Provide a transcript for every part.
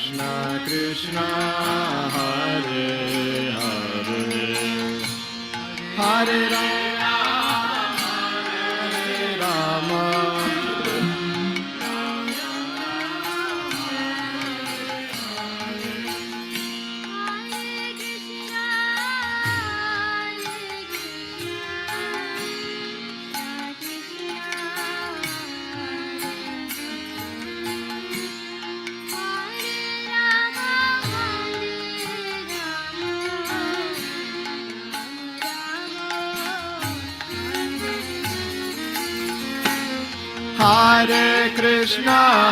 Krishna Krishna Hare Hare Hare Rama Hare Rama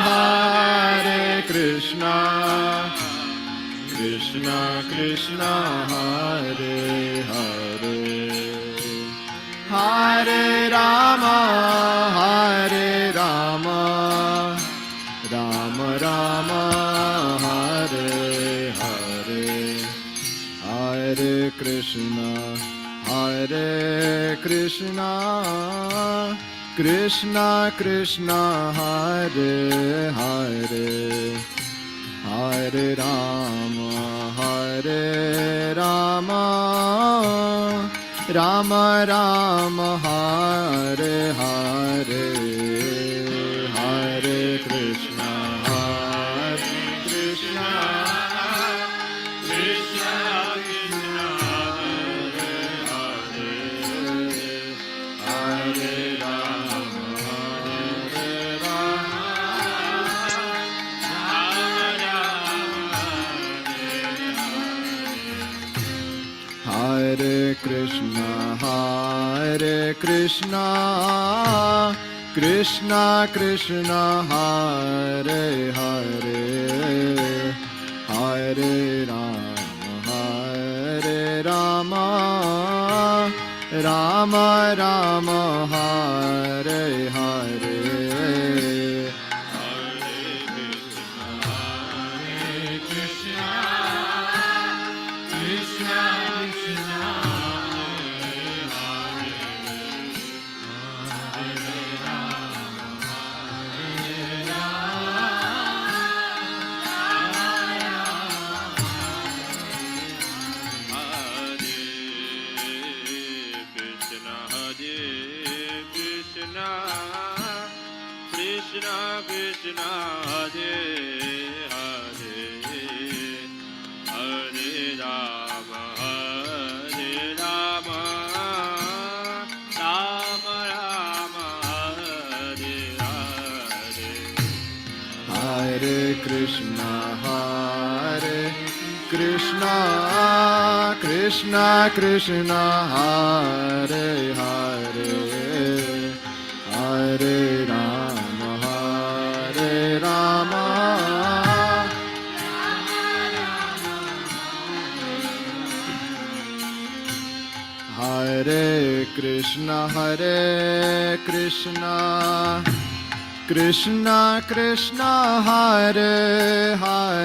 Hare Krishna, Krishna Krishna, Hare Hare, Hare Rama, Rama Rama, Hare Hare, Hare Krishna, Krishna Krishna, Hare Hare, Hare Rama, Rama Rama, Hare Hare, Hare Krishna, Krishna Krishna, Hare Rama, Hare Krishna, Krishna Krishna, Hare Hare, Hare Rama, Rama Rama, Hare Hare, Krishna Krishna, Hare Hare, Hare Rama, Rama Rama, Hare Hare, Hare Krishna, Krishna Krishna, Hare Hare, Hare Rama, Hare Krishna, Krishna Krishna, Hare Hare,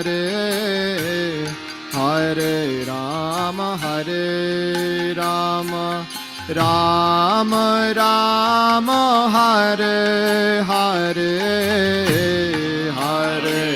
Hare Rama, Rama Rama, Hare Hare, Hare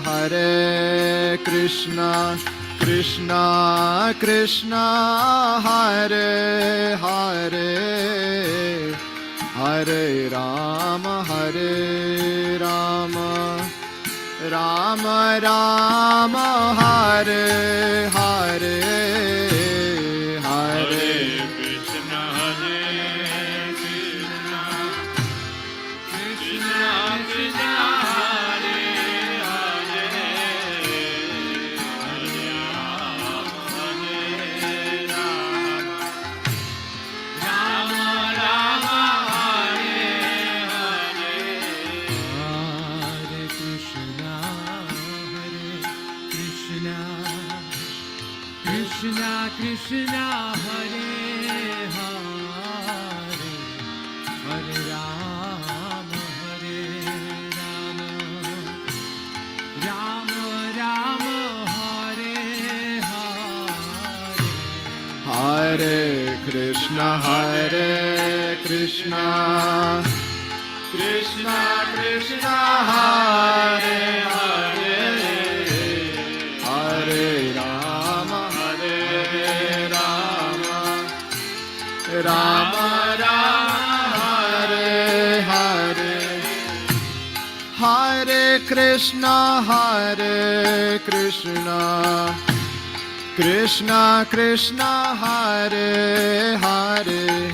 Hare Krishna, Krishna Krishna, Hare Hare, Hare Rama, Rama Rama, Hare Hare, Hare Krishna, Krishna Krishna, Hare Krishna, Krishna Krishna, Hare Hare, Hare Rama, Rama Rama, Hare Hare. Hare Krishna, Krishna Krishna, Hare Hare,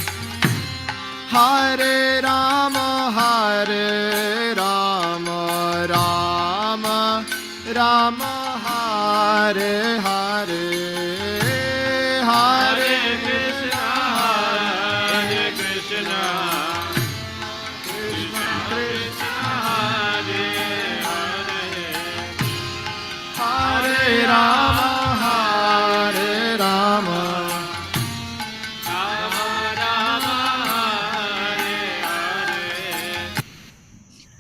Hare Rama, Rama Rama, Hare Hare. Hare Krishna, Krishna Krishna, Hare Hare, Hare Rama, Rama Rama Rama, Hare Hare.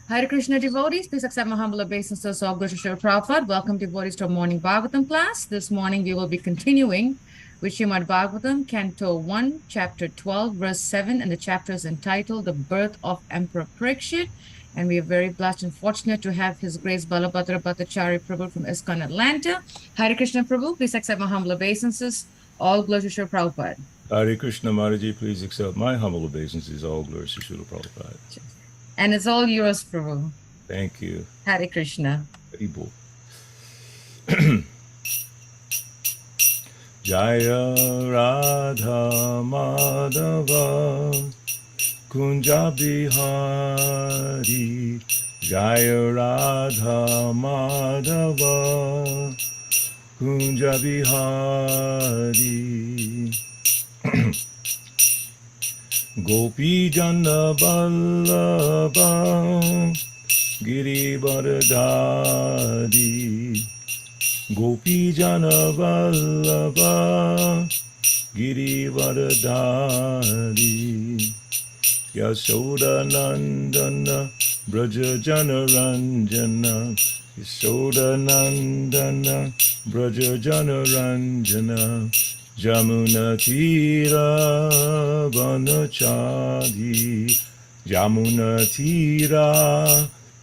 Hare Krishna devotees, please accept my humble obeisances. All glory to Srila Prabhupada. Welcome devotees to our morning Bhagavatam class. This morning we will be continuing with Srimad Bhagavatam, Canto 1, Chapter 12, Verse 7, and the chapter is entitled The Birth of Emperor Parikshit. And we are very blessed and fortunate to have His Grace Balabhadra Bhattacharya Prabhu from ISKCON Atlanta. Hare Krishna Prabhu, please accept my humble obeisances. All glory to Srila Prabhupada. Hare Krishna Maharaji, please accept my humble obeisances. All glory to Srila Prabhupada. And it's all yours, Prabhu. Thank you. Hare Krishna. Hari Bol. Jaya Radha Madhava Kunja Bihari, Jaya Radha Madhava Kunja Bihari. Gopi Jana Vallabha Giri Varadhari, Gopi Jana Vallabha Giri Varadhari, Yasoda Nandana Braja Jana Ranjana, Yasoda Nandana Braja Jana Ranjana, Jamuna Tira Vanachari, Jamuna Tira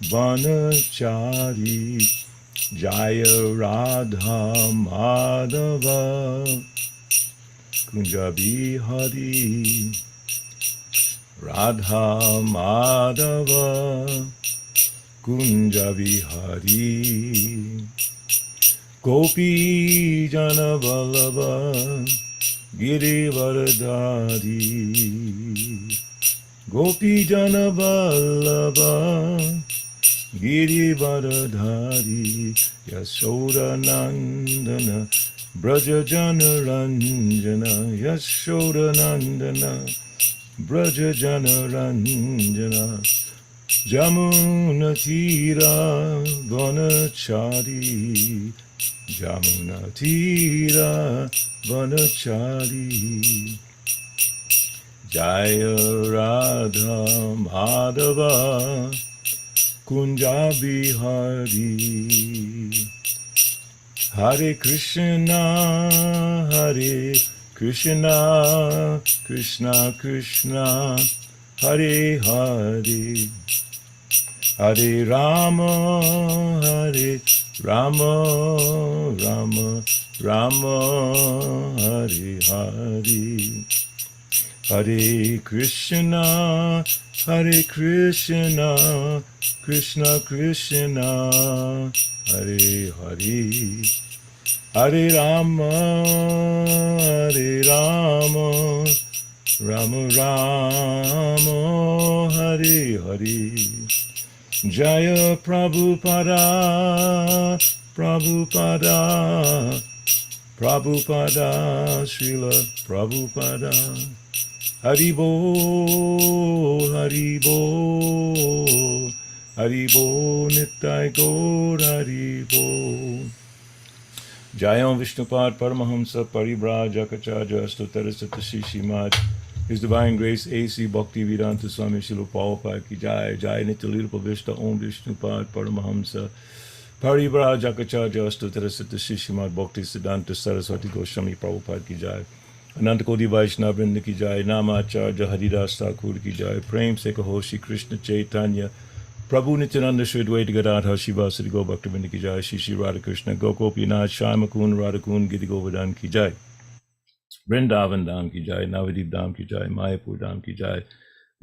Vanachari, Jaya Radha Madhava Kunja Bihari, Radha Madhava Kunja Bihari, Gopi Jana Vallabha Giri Varadhari, Gopi Jana Vallabha Giri Varadhari, Yasoda Nandana Braja Jana Ranjana, Yasoda Nandana Braja Jana Ranjana, Jamuna Tira Vanachari, Jamuna Tira Vanachari, Jaya Radha Madhava Kunja Bihari, Hare Krishna, Krishna Krishna, Hare Hare, Hare Rama, Rama Rama, Hare Hare, Hare Krishna, Krishna Krishna, Hare Hare, Hare Rama, Rama Rama, Hare Hare. Jaya Prabhupada, Srila Prabhupada. Hari Bol, Hari Bol, Nittai Gaur, Hari Bol. Jayam Vishnupad Paramahamsa Parivrajakachaja Astotarasata Shishimad. His Divine Grace A.C. Bhakti Vedanta Swami Srila Prabhupada ki Jai. Jai Nityalila Vishta Om Vishnupad Paramahamsa Parivrajakachaja Astotarasata Shishimad Bhakti Siddhanta Saraswati Goswami Prabhupada ki Jai. अनंत कोटि वैष्णव वृंद की जय, नामाचार्य हरिदास ठाकुर की जय, प्रेम से कहो श्री कृष्ण चैतन्य प्रभु नित्यानंद श्री द्वैत गदाधर शिवासरि गौ भक्तवृंद की जय, श्री श्री राधा कृष्ण गोकोपीनाथ श्याम कुंड राधा कुंड गिरि गोवर्धन की जय, वृंदावन धाम की जय, नवदीप धाम की जय, मायापुर धाम की जय,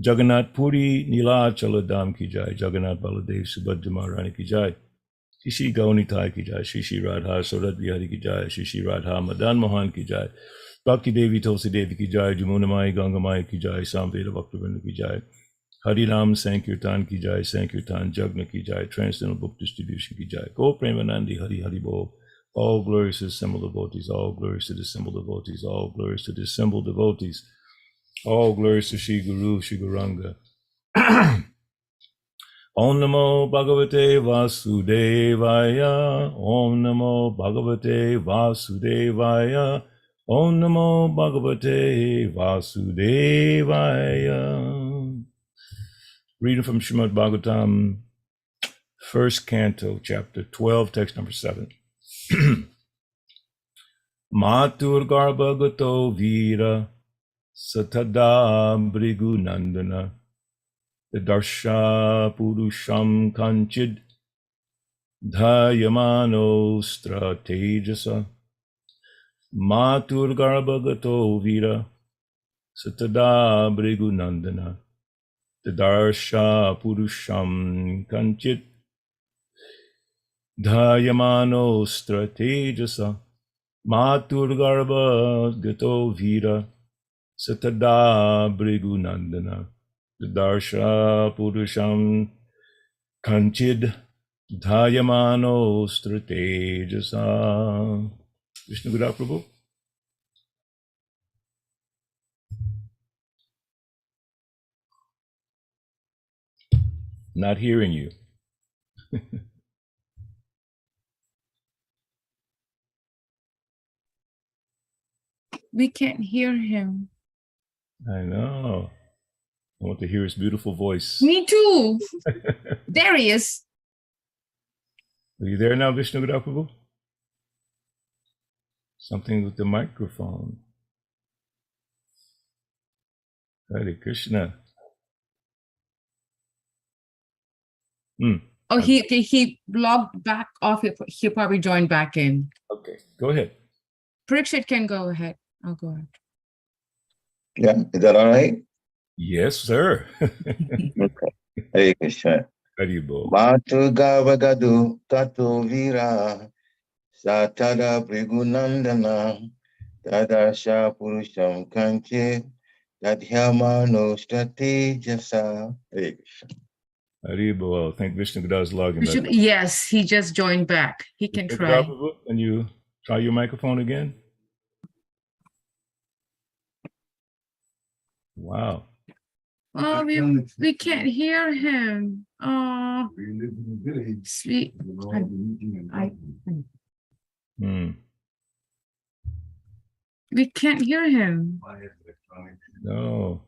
जगन्नाथ पुरी नीलाचल धाम की जय, जगन्नाथ बलदेव सुभद्रा महारानी की जय, श्री श्री गौनीताय की जय, श्री श्री राधा सौरभ बिहारी की जय, श्री श्री राधा मदन मोहन की जय, भक्ति देवी तुलसी देवी की जय, जमुनामाई गंगामाई की जय, सामवेद भक्तवृंद की जय, हरिनाम संकीर्तन की जय, संकीर्तन जगन की जय, transcendental book distribution की जय, Go Premanandi Hari Hari Bol. All glories to the assembled devotees, all glories to the assembled devotees, all glories to the assembled devotees, all glories to Shri Guru, Shri Guranga. Om Namo Bhagavate Vasudevaya, Om Namo Bhagavate Vasudevaya, Om Namo Bhagavate Vasudevaya. Reading from Srimad Bhagavatam, first canto, chapter 12, text number 7. Matur Garbhagato Vira Satada Brigu Nandana Darsha Purusham Kanchid Dhayamano Stratejasa Matur Garbhagato Vira Satada Brigu Nandana Darsha Purusham Kanchit Dhayamano Stratejasa Maturgarbha Gato Vira Satada Brigu Nandana Darsha Purusham Kanchid Dhayamano Stratejasa. Vishnu Guru Prabhu. Not hearing you. We can't hear him. I know. I want to hear his beautiful voice. Me too. There he is. Are you there now, Vishnu Guru Prabhu? Something with the microphone. Hare Krishna. Oh, he logged back off. He'll probably join back in. Okay, go ahead. Parikshit can go ahead. I'll go ahead. Yeah, is that all right? Yes, sir. Okay. Hare Krishna. Haribol. Matu Gavagadu Tato Vira Satada Brigunandana Tadasha Purusham Kanche Tadhyamano Stratejasa. Hare Krishna. Haribol. I think Vishnu Guru is logging back. Yes, he just joined back. He can Vishnu try. Guru, can you try your microphone again? Wow. Oh, we can't hear him. Oh, sweet. We can't hear him. No.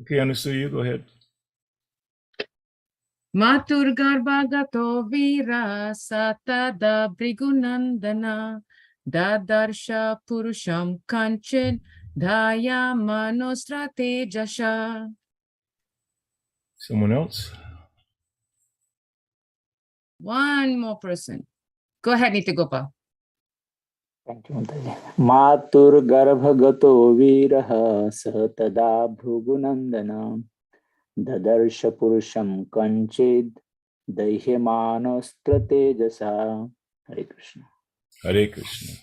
Okay, Anasuya, go ahead. Matur Garbhagato Vira Satada Brigunandana Dadarsha Purusham Kanchid Dhaya Manostrate Jasha. Someone else? One more person. Go ahead, Nitigopal. मातुर्गर्भगतो वीरः स तदा भृगुनन्दनं ददर्श पुरुषं कञ्चिद् दह्यमानस्त्रतेजसा. Hare Krishna. Hare Krishna.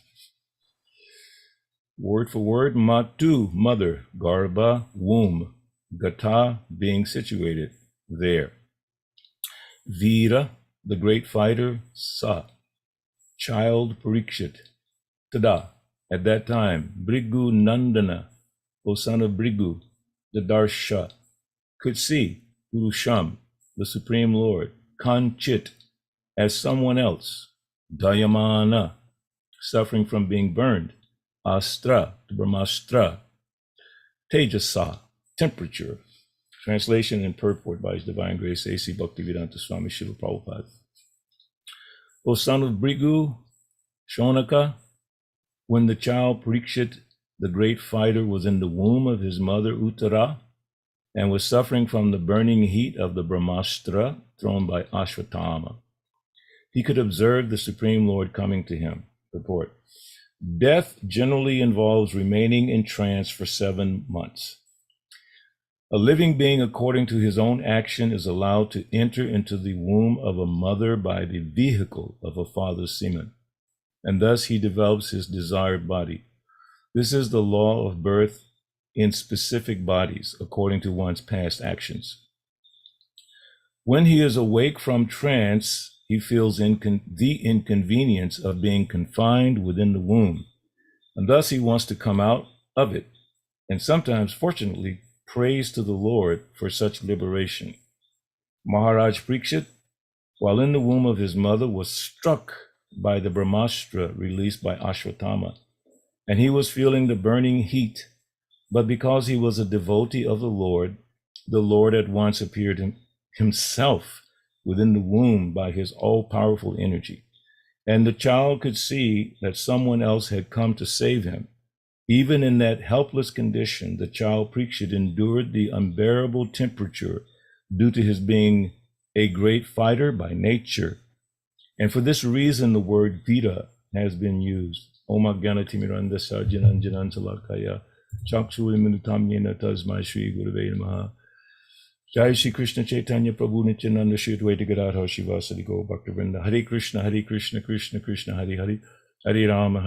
Word for word, Matu, mother, Garbha, womb, Gata, being situated there. Vira, the great fighter, Sa, child Parikshit. Tada, at that time, Brigu Nandana, O son of Brigu, the Darsha, could see Purusham, the Supreme Lord, Kanchit, as someone else, Dayamana, suffering from being burned, Astra, Brahmastra, Tejasa, temperature. Translation and purport by His Divine Grace A.C. Bhaktivedanta Swami Srila Prabhupada. O son of Brigu, Shonaka, When the child Parikshit, the great fighter, was in the womb of his mother Uttara and was suffering from the burning heat of the Brahmastra thrown by Ashwatthama, he could observe the Supreme Lord coming to him. Purport. Death generally involves remaining in trance for 7 months. A living being, according to his own action, is allowed to enter into the womb of a mother by the vehicle of a father's semen, and thus he develops his desired body. This is the law of birth in specific bodies, according to one's past actions. When he is awake from trance, he feels the inconvenience of being confined within the womb, and thus he wants to come out of it, and sometimes, fortunately, prays to the Lord for such liberation. Maharaj Parikshit, while in the womb of his mother, was struck by the Brahmastra released by Ashwatthama, and he was feeling the burning heat, but because he was a devotee of the Lord at once appeared himself within the womb by his all-powerful energy, and the child could see that someone else had come to save him. Even in that helpless condition, the child Parikshit endured the unbearable temperature due to his being a great fighter by nature. And for this reason, the word Vira has been used. Om Agyanati Mirandasa Jananjanan Salakaya Chakshu Minutamyena Tasmai Shri Gurave Namaha. Jai Shri Krishna Chaitanya Prabhu Nityananda Shri Advaita Gadadhar Shivasadi Gaur Bhaktivinoda. Hare Krishna, Krishna Krishna, Hare Hare, Hare Rama,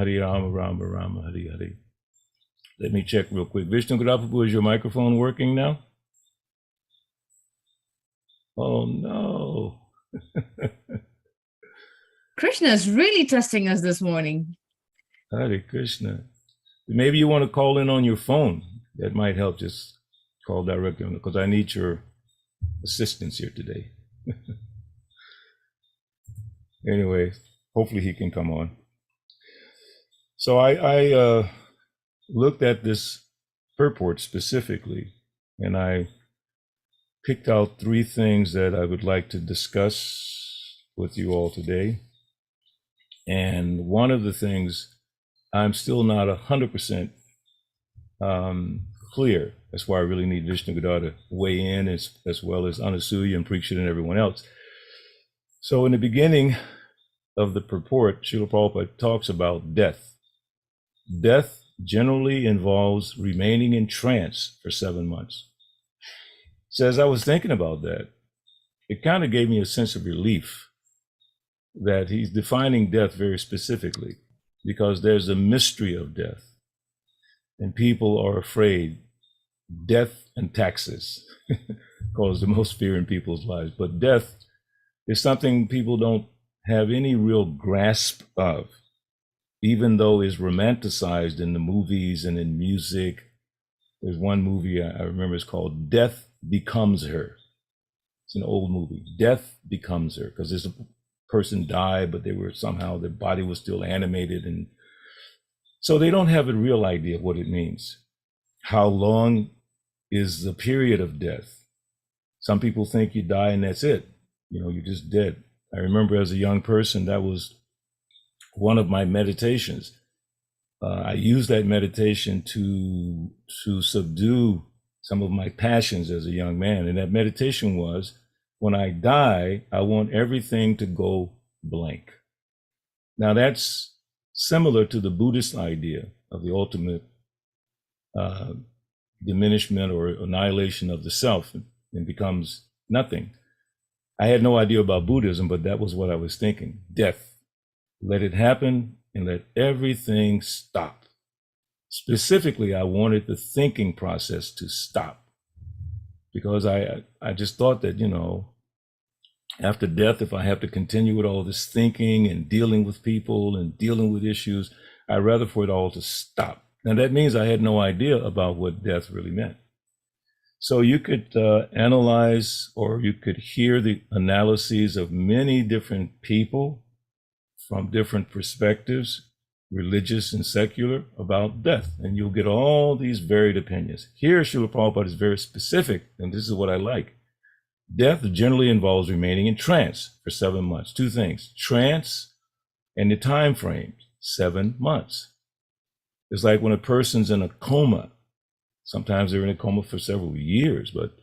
Rama Rama, Hare Hare. Let me check real quick. Vishnu Prabhu, is your microphone working now? Oh no. Krishna is really testing us this morning. Hare Krishna. Maybe you want to call in on your phone. That might help. Just call directly on it, because I need your assistance here today. Anyway, hopefully he can come on. So I looked at this purport specifically, and I picked out 3 things that I would like to discuss with you all today. And one of the things, I'm still not 100% clear. That's why I really need Vishnu Gadada to weigh in, as well as Anasuya and Parikshit and everyone else. So in the beginning of the purport, Srila Prabhupada talks about death. Death generally involves remaining in trance for 7 months. So as I was thinking about that, it kind of gave me a sense of relief that he's defining death very specifically, because there's a mystery of death, and people are afraid. Death and taxes cause the most fear in people's lives, but death is something people don't have any real grasp of, even though it's romanticized in the movies and in music. There's one movie I remember, it's called Death Becomes Her. It's an old movie. Death Becomes Her, because this person died, but they were somehow, their body was still animated. And so they don't have a real idea of what it means. How long is the period of death? Some people think you die and that's it. You're just dead. I remember as a young person, that was one of my meditations. I used that meditation to subdue some of my passions as a young man. And that meditation was, when I die, I want everything to go blank. Now that's similar to the Buddhist idea of the ultimate diminishment or annihilation of the self, and becomes nothing. I had no idea about Buddhism, but that was what I was thinking. Death. Let it happen and let everything stop. Specifically, I wanted the thinking process to stop, because I just thought that, after death, if I have to continue with all this thinking and dealing with people and dealing with issues, I'd rather for it all to stop. Now that means I had no idea about what death really meant. So you could analyze, or you could hear the analyses of many different people from different perspectives, religious and secular, about death, and you'll get all these varied opinions. Here, Srila Prabhupada is very specific, and this is what I like. Death generally involves remaining in trance for 7 months. 2 things: trance and the time frame, 7 months. It's like when a person's in a coma. Sometimes they're in a coma for several years, but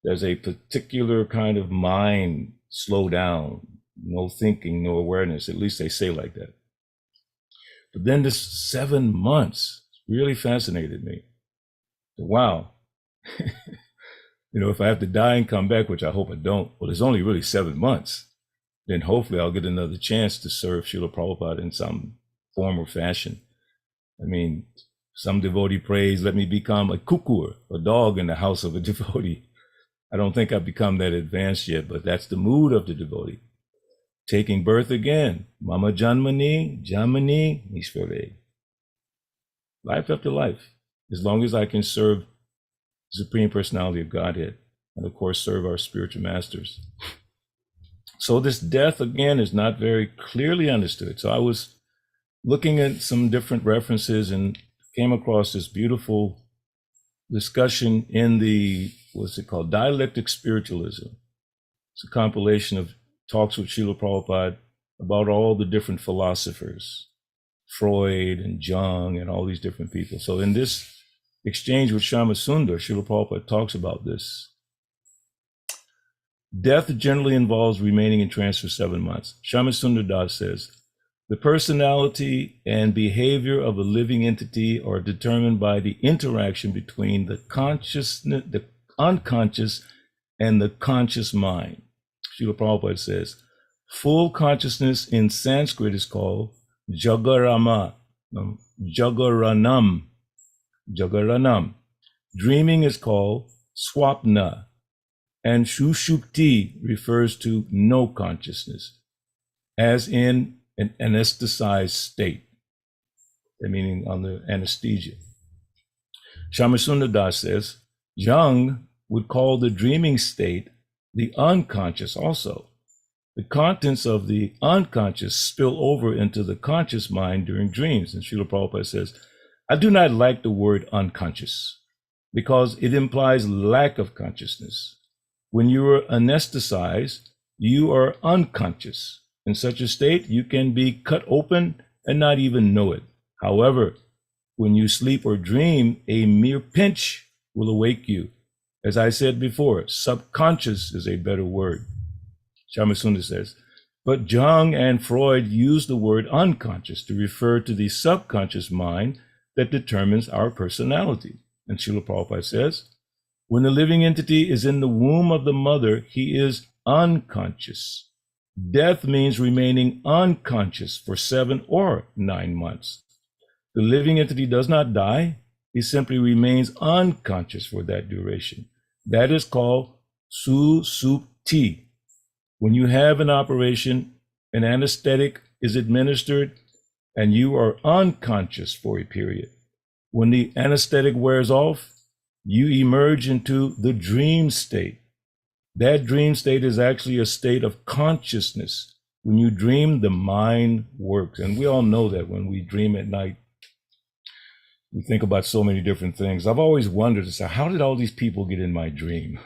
there's a particular kind of mind slow down, no thinking, no awareness. At least they say like that. But then this 7 months really fascinated me. Wow. If I have to die and come back, which I hope I don't, well, it's only really 7 months. Then hopefully I'll get another chance to serve Srila Prabhupada in some form or fashion. I mean, some devotee prays, let me become a kukur, a dog in the house of a devotee. I don't think I've become that advanced yet, but that's the mood of the devotee. Taking birth again. Mama Janmani, Janmani, Nishvare. Life after life. As long as I can serve the Supreme Personality of Godhead, and of course serve our spiritual masters. So this death, again, is not very clearly understood. So I was looking at some different references and came across this beautiful discussion in the, what's it called, Dialectic Spiritualism. It's a compilation of talks with Srila Prabhupada about all the different philosophers, Freud and Jung and all these different people. So in this exchange with Shyamasundar, Srila Prabhupada talks about this. Death generally involves remaining in trance for 7 months. Shyamasundar Das says, the personality and behavior of a living entity are determined by the interaction between the consciousness, the unconscious, and the conscious mind. Srila Prabhupada says, full consciousness in Sanskrit is called Jagaranam. Dreaming is called Swapna. And Shushupti refers to no consciousness, as in an anesthetized state, meaning under anesthesia. Shyamasundar Das says, Jung would call the dreaming state the unconscious also. The contents of the unconscious spill over into the conscious mind during dreams. And Srila Prabhupada says, I do not like the word unconscious because it implies lack of consciousness. When you are anesthetized, you are unconscious. In such a state, you can be cut open and not even know it. However, when you sleep or dream, a mere pinch will awake you. As I said before, subconscious is a better word. Shyamasundar says, but Jung and Freud use the word unconscious to refer to the subconscious mind that determines our personality. And Srila Prabhupada says, when the living entity is in the womb of the mother, he is unconscious. Death means remaining unconscious for 7 or 9 months. The living entity does not die. He simply remains unconscious for that duration. That is called susupti. When you have an operation, an anesthetic is administered, and you are unconscious for a period. When the anesthetic wears off, you emerge into the dream state. That dream state is actually a state of consciousness. When you dream, the mind works. And we all know that when we dream at night, we think about so many different things. I've always wondered, how did all these people get in my dream?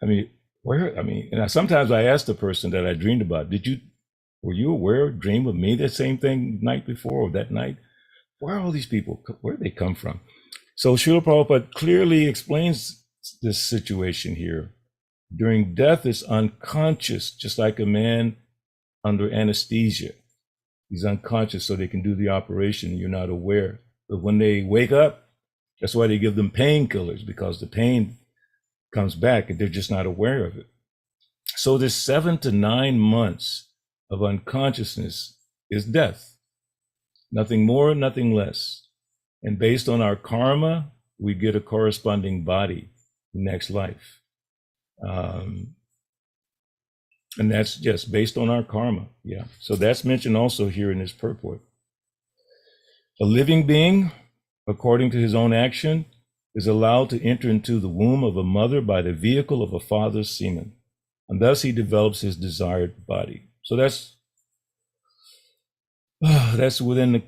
And sometimes I ask the person that I dreamed about, were you aware, dream of me that same thing night before or that night? Where are all these people? Where do they come from? So Srila Prabhupada clearly explains this situation here. During death, it's unconscious, just like a man under anesthesia. He's unconscious so they can do the operation. You're not aware. But when they wake up, that's why they give them painkillers, because the pain comes back and they're just not aware of it. So this 7 to 9 months of unconsciousness is death. Nothing more, nothing less. And based on our karma, we get a corresponding body next life. And that's just based on our karma. Yeah. So that's mentioned also here in this purport. A living being, according to his own action, is allowed to enter into the womb of a mother by the vehicle of a father's semen. And thus he develops his desired body. So that's within the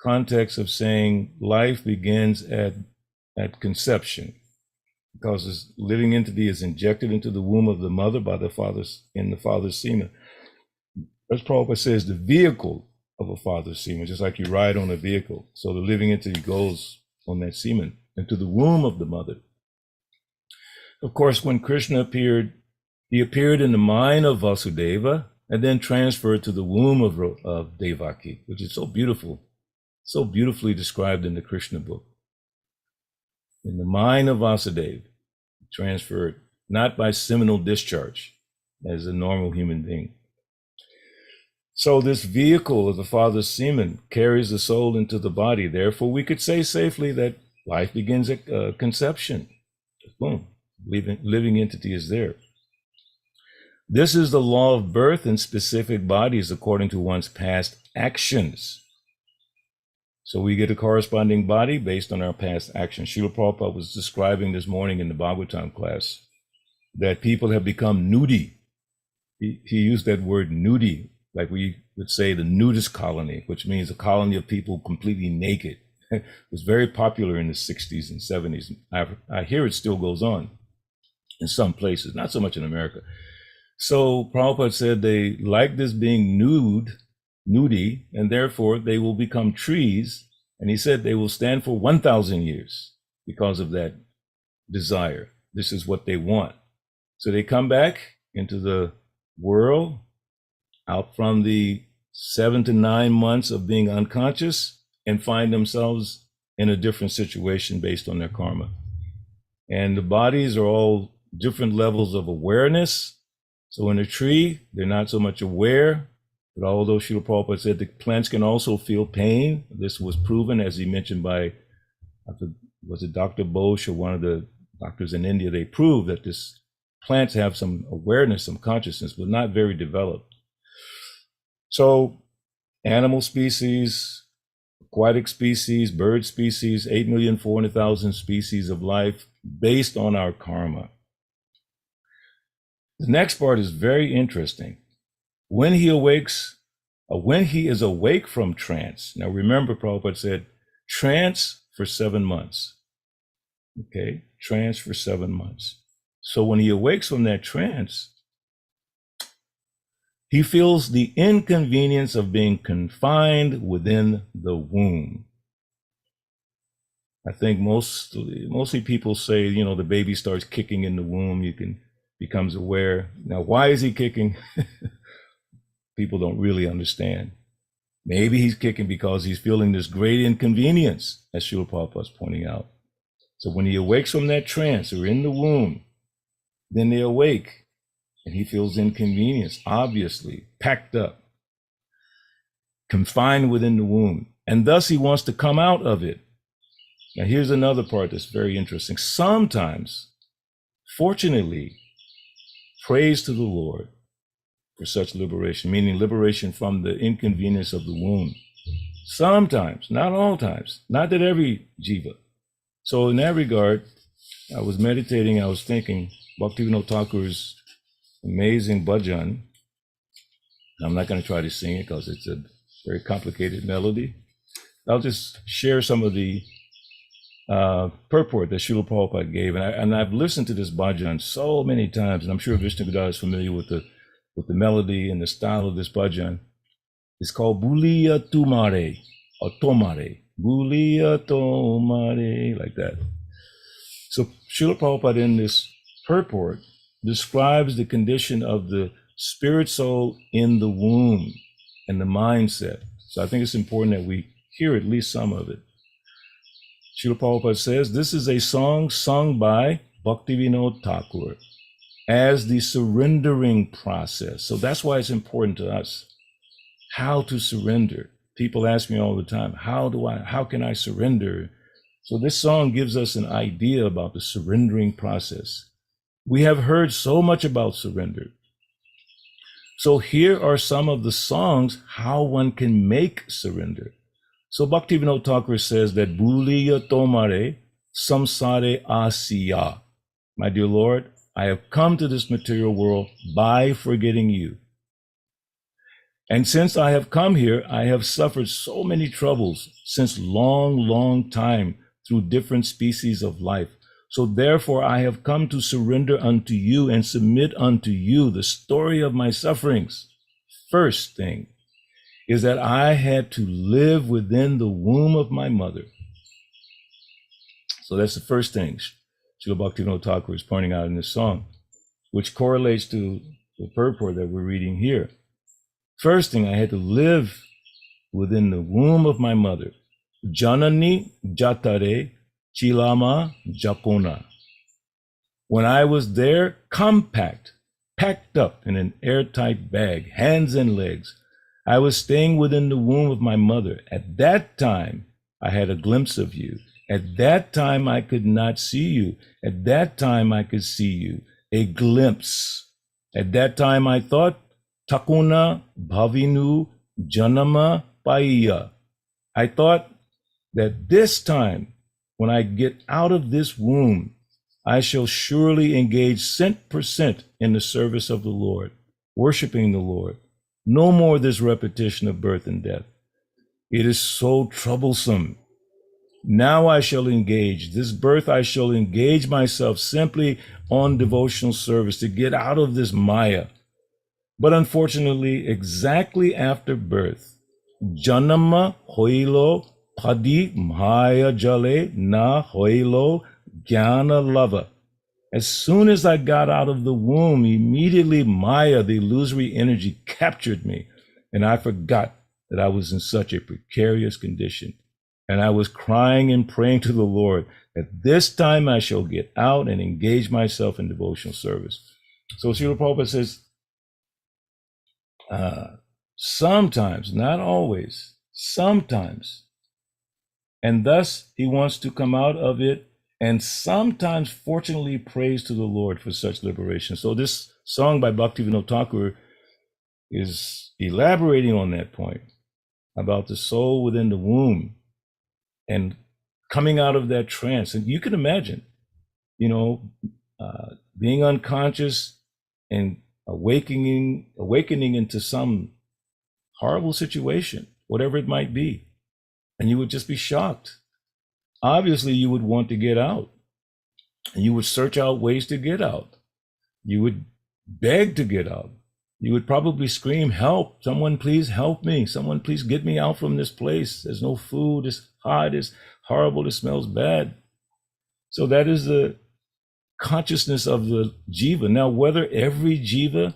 context of saying life begins at conception, because this living entity is injected into the womb of the mother by the father's semen. As Prabhupada says, the vehicle of a father's semen, just like you ride on a vehicle. So the living entity goes on that semen into the womb of the mother. Of course, when Krishna appeared, he appeared in the mind of Vasudeva and then transferred to the womb of Devaki, which is so beautiful, so beautifully described in the Krishna book. In the mind of Vasudeva, transferred not by seminal discharge as a normal human being. So this vehicle of the father's semen carries the soul into the body. Therefore, we could say safely that life begins at conception. Boom, living entity is there. This is the law of birth in specific bodies according to one's past actions. So we get a corresponding body based on our past actions. Srila Prabhupada was describing this morning in the Bhagavatam class that people have become nudie. He used that word nudie, like we would say the nudist colony, which means a colony of people completely naked. It was very popular in the 60s and 70s. I hear it still goes on in some places, not so much in America. So Prabhupada said they like this being nudie, and therefore they will become trees. And he said they will stand for 1,000 years because of that desire. This is what they want. So they come back into the world out from the 7 to 9 months of being unconscious and find themselves in a different situation based on their karma. And the bodies are all different levels of awareness. So in a tree, they're not so much aware, but although Srila Prabhupada said the plants can also feel pain, this was proven, as he mentioned by, was it Dr. Bose or one of the doctors in India, they proved that this plants have some awareness, some consciousness, but not very developed. So animal species, aquatic species, bird species, 8,400,000 species of life based on our karma. The next part is very interesting. When he awakes, when he is awake from trance. Now remember, Prabhupada said, trance for 7 months. Okay, trance for 7 months. So when he awakes from that trance, he feels the inconvenience of being confined within the womb. I think mostly people say, you know, the baby starts kicking in the womb, becomes aware. Now, why is he kicking? People don't really understand. Maybe he's kicking because he's feeling this great inconvenience, as Srila Prabhupada is pointing out. So when he awakes from that trance or in the womb, then they awake and he feels inconvenience, obviously, packed up, confined within the womb. And thus he wants to come out of it. Now here's another part that's very interesting. Sometimes, fortunately, praise to the Lord for such liberation, meaning liberation from the inconvenience of the womb. Sometimes, not all times, not that every jiva. So in that regard, I was meditating, I was thinking, Bhaktivinoda Thakur's amazing bhajan. I'm not going to try to sing it because it's a very complicated melody. I'll just share some of the purport that Srila Prabhupada gave. And I've listened to this bhajan so many times, and I'm sure Vishnu Gadada is familiar with the melody and the style of this bhajan. It's called Buliya Tumare, or Tomare. Buliya Tomare, like that. So Srila Prabhupada in this purport describes the condition of the spirit soul in the womb and the mindset. So I think it's important that we hear at least some of it. Srila Prabhupada says, this is a song sung by Bhaktivinoda Thakur as the surrendering process. So that's why it's important to us, how to surrender. People ask me all the time, how can I surrender? So this song gives us an idea about the surrendering process. We have heard so much about surrender. So here are some of the songs, how one can make surrender. So Bhaktivinoda Thakur says that Buliya Tomare Samsare Asiya. My dear Lord, I have come to this material world by forgetting you. And since I have come here, I have suffered so many troubles since long time through different species of life. So therefore I have come to surrender unto you and submit unto you the story of my sufferings. First thing, is that I had to live within the womb of my mother. So that's the first thing Srila Bhaktivinoda Thakur is pointing out in this song, which correlates to the purport that we're reading here. First thing, I had to live within the womb of my mother. Janani Jatare Chilama Jakona. When I was there, compact, packed up in an airtight bag, hands and legs, I was staying within the womb of my mother. At that time, I had a glimpse of you. At that time, I could not see you. At that time, I could see you. A glimpse. At that time, I thought, Takuna Bhavinu Janama Paiya. I thought that this time, when I get out of this womb, I shall surely engage 100% in the service of the Lord, worshiping the Lord. No more this repetition of birth and death. It is so troublesome. Now I shall engage. This birth I shall engage myself simply on devotional service to get out of this Maya. But unfortunately, exactly after birth, Janama hoilo padi Maya jale na hoilo jnana lava. As soon as I got out of the womb, immediately Maya, the illusory energy, captured me, and I forgot that I was in such a precarious condition. And I was crying and praying to the Lord that this time I shall get out and engage myself in devotional service. So Srila Prabhupada says, sometimes, not always, sometimes. And thus he wants to come out of it and sometimes fortunately prays to the Lord for such liberation. So this song by Bhaktivinoda Thakur is elaborating on that point about the soul within the womb and coming out of that trance. And you can imagine, being unconscious and awakening into some horrible situation, whatever it might be. And you would just be shocked. Obviously, you would want to get out. And you would search out ways to get out. You would beg to get out. You would probably scream, help, someone please help me. Someone please get me out from this place. There's no food, it's hot, it's horrible, it smells bad. So that is the consciousness of the jiva. Now, whether every jiva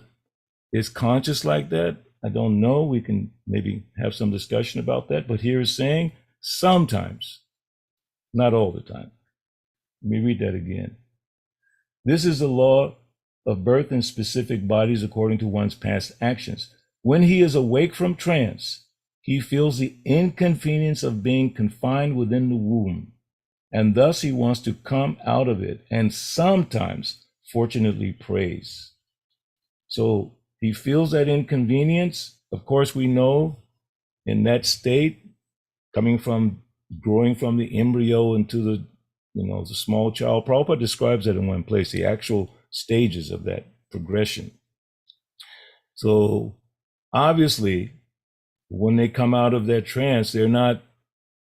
is conscious like that, I don't know. We can maybe have some discussion about that. But here is saying sometimes, not all the time. Let me read that again. This is the law of birth in specific bodies according to one's past actions. When he is awake from trance, he feels the inconvenience of being confined within the womb, and thus he wants to come out of it, and sometimes, fortunately, prays. So he feels that inconvenience. Of course, we know in that state, growing from the embryo into the small child. Prabhupada describes that in one place, the actual stages of that progression. So obviously, when they come out of that trance, they're not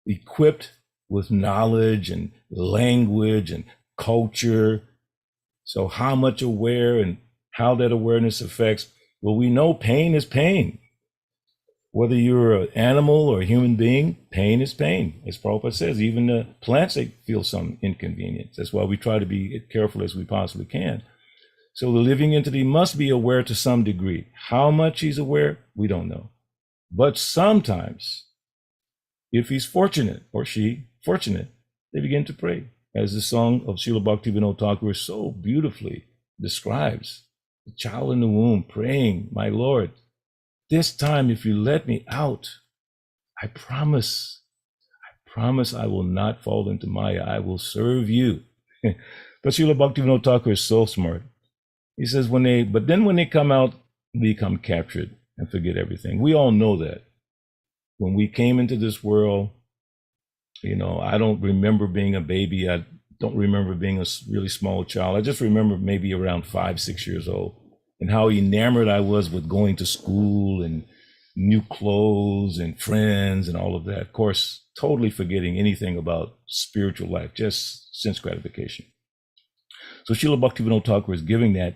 equipped with knowledge and language and culture. So how much aware and how that awareness affects, well, we know pain is pain. Whether you're an animal or a human being, pain is pain. As Prabhupada says, even the plants, they feel some inconvenience. That's why we try to be careful as we possibly can. So the living entity must be aware to some degree. How much he's aware, we don't know. But sometimes, if he's fortunate or she fortunate, they begin to pray. As the song of Srila Bhaktivinoda Thakur so beautifully describes, the child in the womb praying, my Lord, this time if you let me out, I promise I will not fall into Maya. I will serve you. But Srila Bhaktivinoda Thakur is so smart. He says when they come out, they become captured and forget everything. We all know that. When we came into this world, I don't remember being a baby. I don't remember being a really small child. I just remember maybe around 5-6 years old and how enamored I was with going to school and new clothes and friends and all of that. Of course, totally forgetting anything about spiritual life, just sense gratification. So Srila Bhaktivinoda Thakur is giving that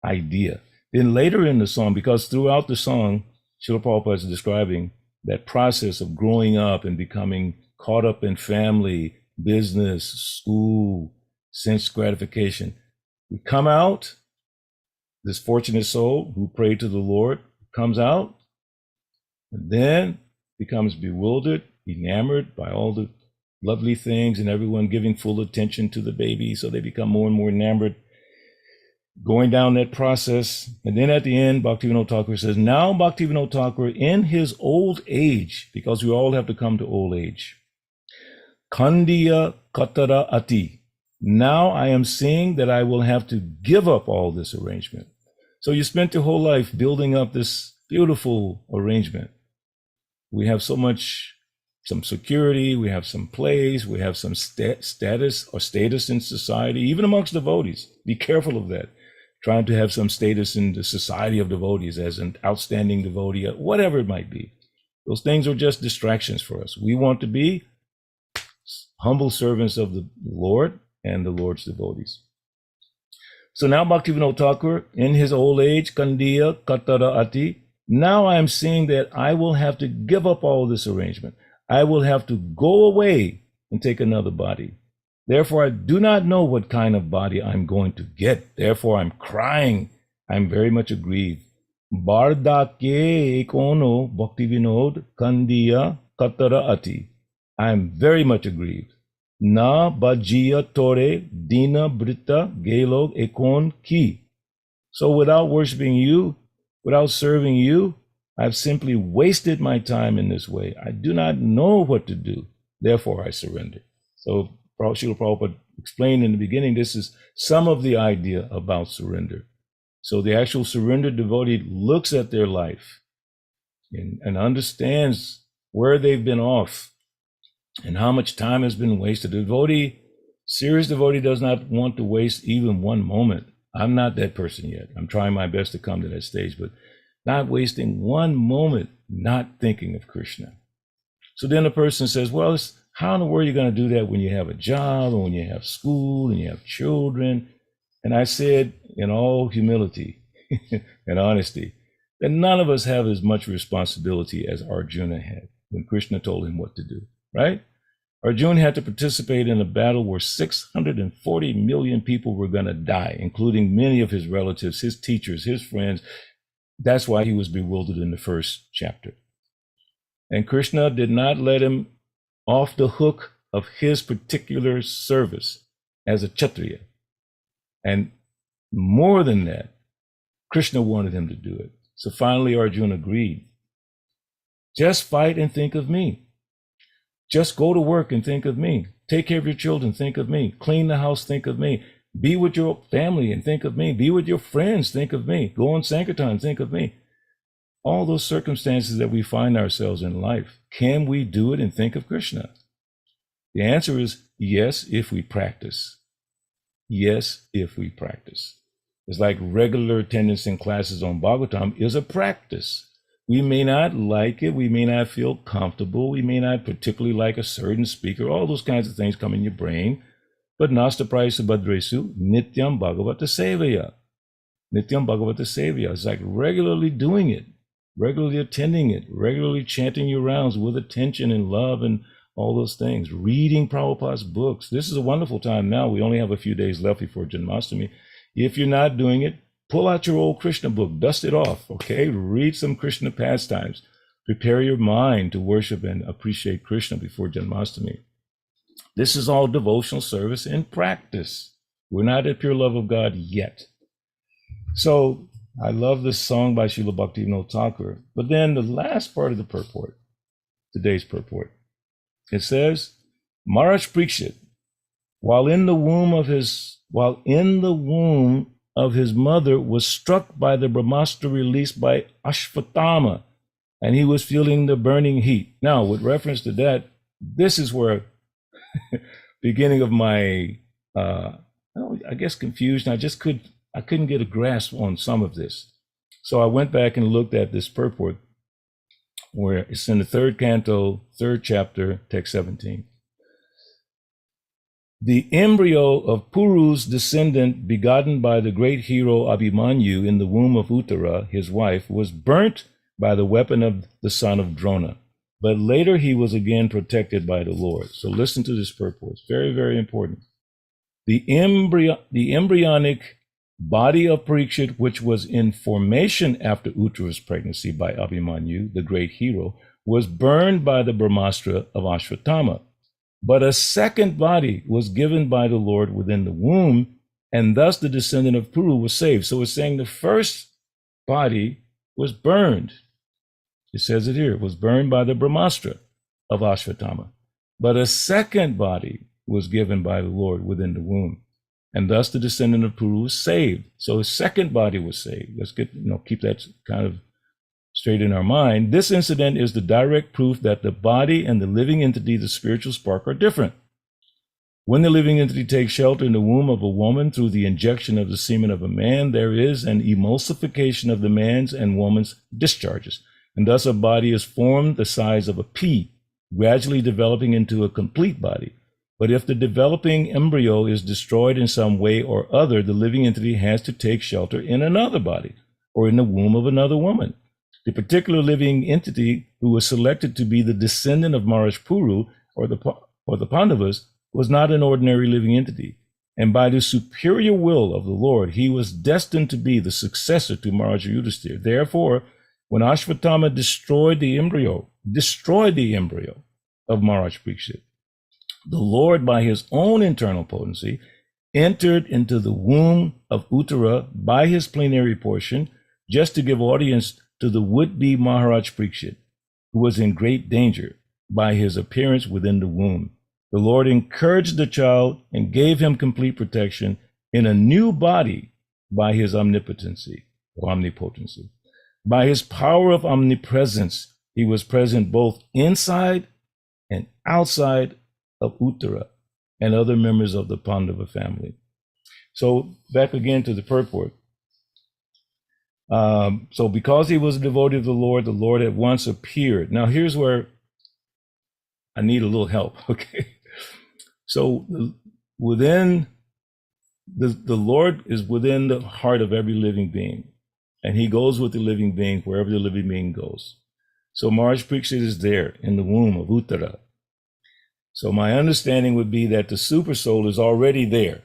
idea. Then later in the song, because throughout the song, Srila Prabhupada is describing that process of growing up and becoming caught up in family, business, school, sense gratification. We come out, this fortunate soul who prayed to the Lord comes out and then becomes bewildered, enamored by all the lovely things and everyone giving full attention to the baby. So they become more and more enamored, going down that process. And then at the end, Bhaktivinoda Thakur says, now Bhaktivinoda Thakur in his old age, because we all have to come to old age, Kandiya Katara Ati. Now I am seeing that I will have to give up all this arrangement. So you spent your whole life building up this beautiful arrangement. We have so much, some security, we have some place, we have some status in society, even amongst devotees. Be careful of that. Trying to have some status in the society of devotees as an outstanding devotee, whatever it might be. Those things are just distractions for us. We want to be humble servants of the Lord and the Lord's devotees. So now Bhaktivinoda Thakur, in his old age, Kandiya Katara Ati, now I am seeing that I will have to give up all this arrangement. I will have to go away and take another body. Therefore, I do not know what kind of body I'm going to get. Therefore, I'm crying. I'm very much aggrieved. Bardake ekono Bhaktivinod Kandiya Katara Ati. I'm very much aggrieved. Na bhajiya tore dina brita gelog ekon ki. So without worshiping you, without serving you, I've simply wasted my time in this way. I do not know what to do. Therefore, I surrender. So Srila Prabhupada explained in the beginning, this is some of the idea about surrender. So the actual surrendered devotee looks at their life and understands where they've been off and how much time has been wasted. The devotee, serious devotee, does not want to waste even one moment. I'm not that person yet. I'm trying my best to come to that stage, but not wasting one moment not thinking of Krishna. So then the person says, well, how in the world are you going to do that when you have a job and when you have school and you have children? And I said, in all humility and honesty, that none of us have as much responsibility as Arjuna had when Krishna told him what to do, right? Arjuna had to participate in a battle where 640 million people were going to die, including many of his relatives, his teachers, his friends. That's why he was bewildered in the first chapter. And Krishna did not let him off the hook of his particular service as a Kshatriya. And more than that, Krishna wanted him to do it. So finally, Arjuna agreed. Just fight and think of me. Just go to work and think of me. Take care of your children, think of me. Clean the house, think of me. Be with your family and think of me. Be with your friends, think of me. Go on Sankirtan, think of me. All those circumstances that we find ourselves in life, can we do it and think of Krishna? The answer is yes, if we practice. Yes, if we practice. It's like regular attendance in classes on Bhagavatam is a practice. We may not like it. We may not feel comfortable. We may not particularly like a certain speaker. All those kinds of things come in your brain. But nasta prayasa bhadresu nityam bhagavata sevaya. Nityam bhagavata sevaya. It's like regularly doing it, regularly attending it, regularly chanting your rounds with attention and love and all those things. Reading Prabhupada's books. This is a wonderful time now. We only have a few days left before Janmashtami. If you're not doing it, pull out your old Krishna book, dust it off, okay? Read some Krishna pastimes. Prepare your mind to worship and appreciate Krishna before Janmashtami. This is all devotional service in practice. We're not at pure love of God yet. So I love this song by Srila Bhaktivinoda Thakur. But then the last part of the purport, today's purport, it says, Maharaj Parikshit, while in the womb of his mother, was struck by the Brahmastra released by Ashvatthama, and he was feeling the burning heat. Now, with reference to that, this is where beginning of my, I guess, confusion. I couldn't get a grasp on some of this. So I went back and looked at this purport, where it's in the third canto, third chapter, text 17. The embryo of Puru's descendant, begotten by the great hero Abhimanyu in the womb of Uttara, his wife, was burnt by the weapon of the son of Drona. but later he was again protected by the Lord. So listen to this purport. It's very, very important. The embryonic body of Parikshit, which was in formation after Uttara's pregnancy by Abhimanyu, the great hero, was burned by the Brahmastra of Ashwatthama. But a second body was given by the Lord within the womb, and thus the descendant of Puru was saved. So it's saying the first body was burned. It says it here, it was burned by the Brahmastra of Ashwatthama. But a second body was given by the Lord within the womb, and thus the descendant of Puru was saved. So his second body was saved. Let's keep that kind of straight in our mind. This incident is the direct proof that the body and the living entity, the spiritual spark, are different. When the living entity takes shelter in the womb of a woman through the injection of the semen of a man, there is an emulsification of the man's and woman's discharges, and thus a body is formed the size of a pea, gradually developing into a complete body. But if the developing embryo is destroyed in some way or other, the living entity has to take shelter in another body or in the womb of another woman. The particular living entity who was selected to be the descendant of Maharaj Puru or the Pandavas was not an ordinary living entity. And by the superior will of the Lord, he was destined to be the successor to Maharaj Yudhisthira. Therefore, when Ashwatthama destroyed the embryo of Maharaj Parikshit, the Lord, by his own internal potency, entered into the womb of Uttara by his plenary portion, just to give audience to the would-be Maharaj Parikshit, who was in great danger by his appearance within the womb. The Lord encouraged the child and gave him complete protection in a new body by his omnipotency or omnipotency. By his power of omnipresence, he was present both inside and outside of Uttara and other members of the Pandava family. So back again to the purport. So because he was a devotee of the Lord at once appeared. Now here's where I need a little help, okay? So within the Lord is within the heart of every living being, and he goes with the living being wherever the living being goes. So Maharaj Parikshit is there in the womb of Uttara. So my understanding would be that the super soul is already there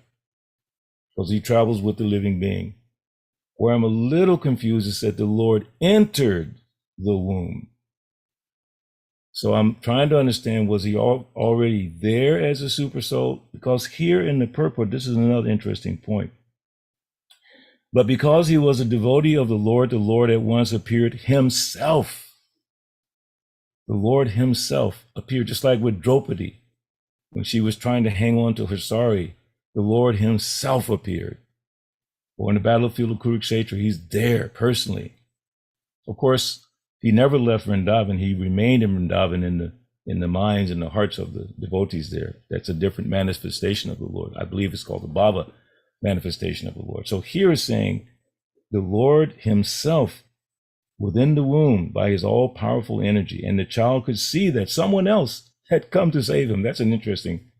because he travels with the living being. Where I'm a little confused is that the Lord entered the womb. So I'm trying to understand, was he already there as a super soul? Because here in the purport, this is another interesting point. But because he was a devotee of the Lord at once appeared himself. The Lord himself appeared, just like with Draupadi. When she was trying to hang on to her sari, the Lord himself appeared. Or in the battlefield of Kurukshetra, he's there personally. Of course, he never left Vrindavan. He remained in Vrindavan in the minds and the hearts of the devotees there. That's a different manifestation of the Lord. I believe it's called the Bhava manifestation of the Lord. So here is saying the Lord himself within the womb by his all-powerful energy, and the child could see that someone else had come to save him. That's an interesting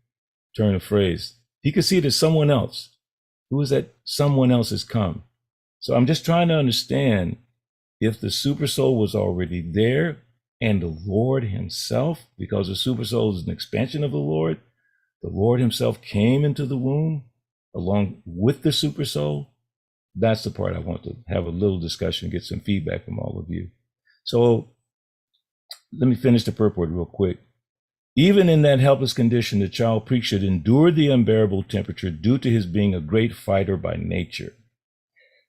turn of phrase. He could see that someone else. Who is that someone else has come? So I'm just trying to understand if the super soul was already there and the Lord himself, because the super soul is an expansion of the Lord himself came into the womb along with the super soul. That's the part I want to have a little discussion, get some feedback from all of you. So let me finish the purport real quick. Even in that helpless condition, the child Parikshit endured the unbearable temperature due to his being a great fighter by nature.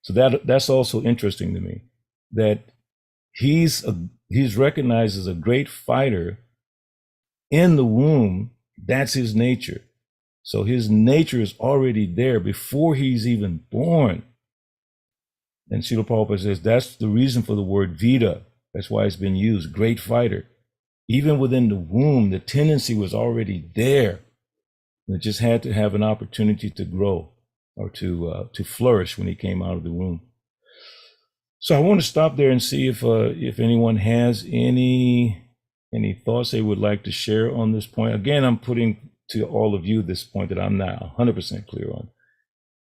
So that's also interesting to me, that he's recognized as a great fighter in the womb. That's his nature. So his nature is already there before he's even born. And Srila Prabhupada says that's the reason for the word Vida. That's why it's been used, great fighter. Even within the womb, the tendency was already there. It just had to have an opportunity to grow or to flourish when he came out of the womb. So I want to stop there and see if anyone has any thoughts they would like to share on this point. Again, I'm putting to all of you this point that I'm not 100% clear on,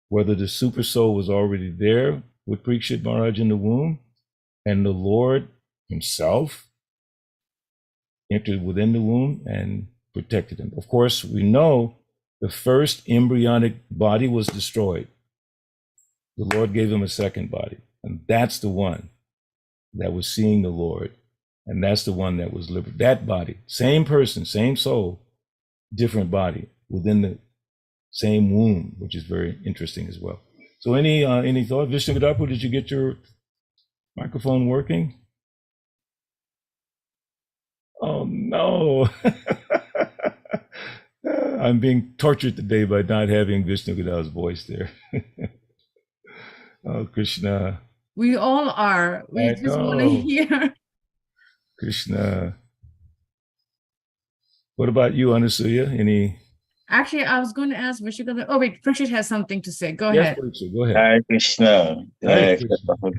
whether the super soul was already there with Parikshit Maharaj in the womb and the Lord himself entered within the womb and protected him. Of course, we know the first embryonic body was destroyed. The Lord gave him a second body, and that's the one that was seeing the Lord, and that's the one that was liberated. That body, same person, same soul, different body within the same womb, which is very interesting as well. So any thought? Vishnu, did you get your microphone working? Oh no. I'm being tortured today by not having Vishnu Gada's voice there. Oh, Krishna. We all are. We I just want to know. hear. Krishna. What about you, Anasuya? Any? Actually, I was going to ask Vishnu. Oh, wait, Prashit has something to say. Go Yes, ahead. Parikshit, go ahead. Hare Krishna. Hare Krishna.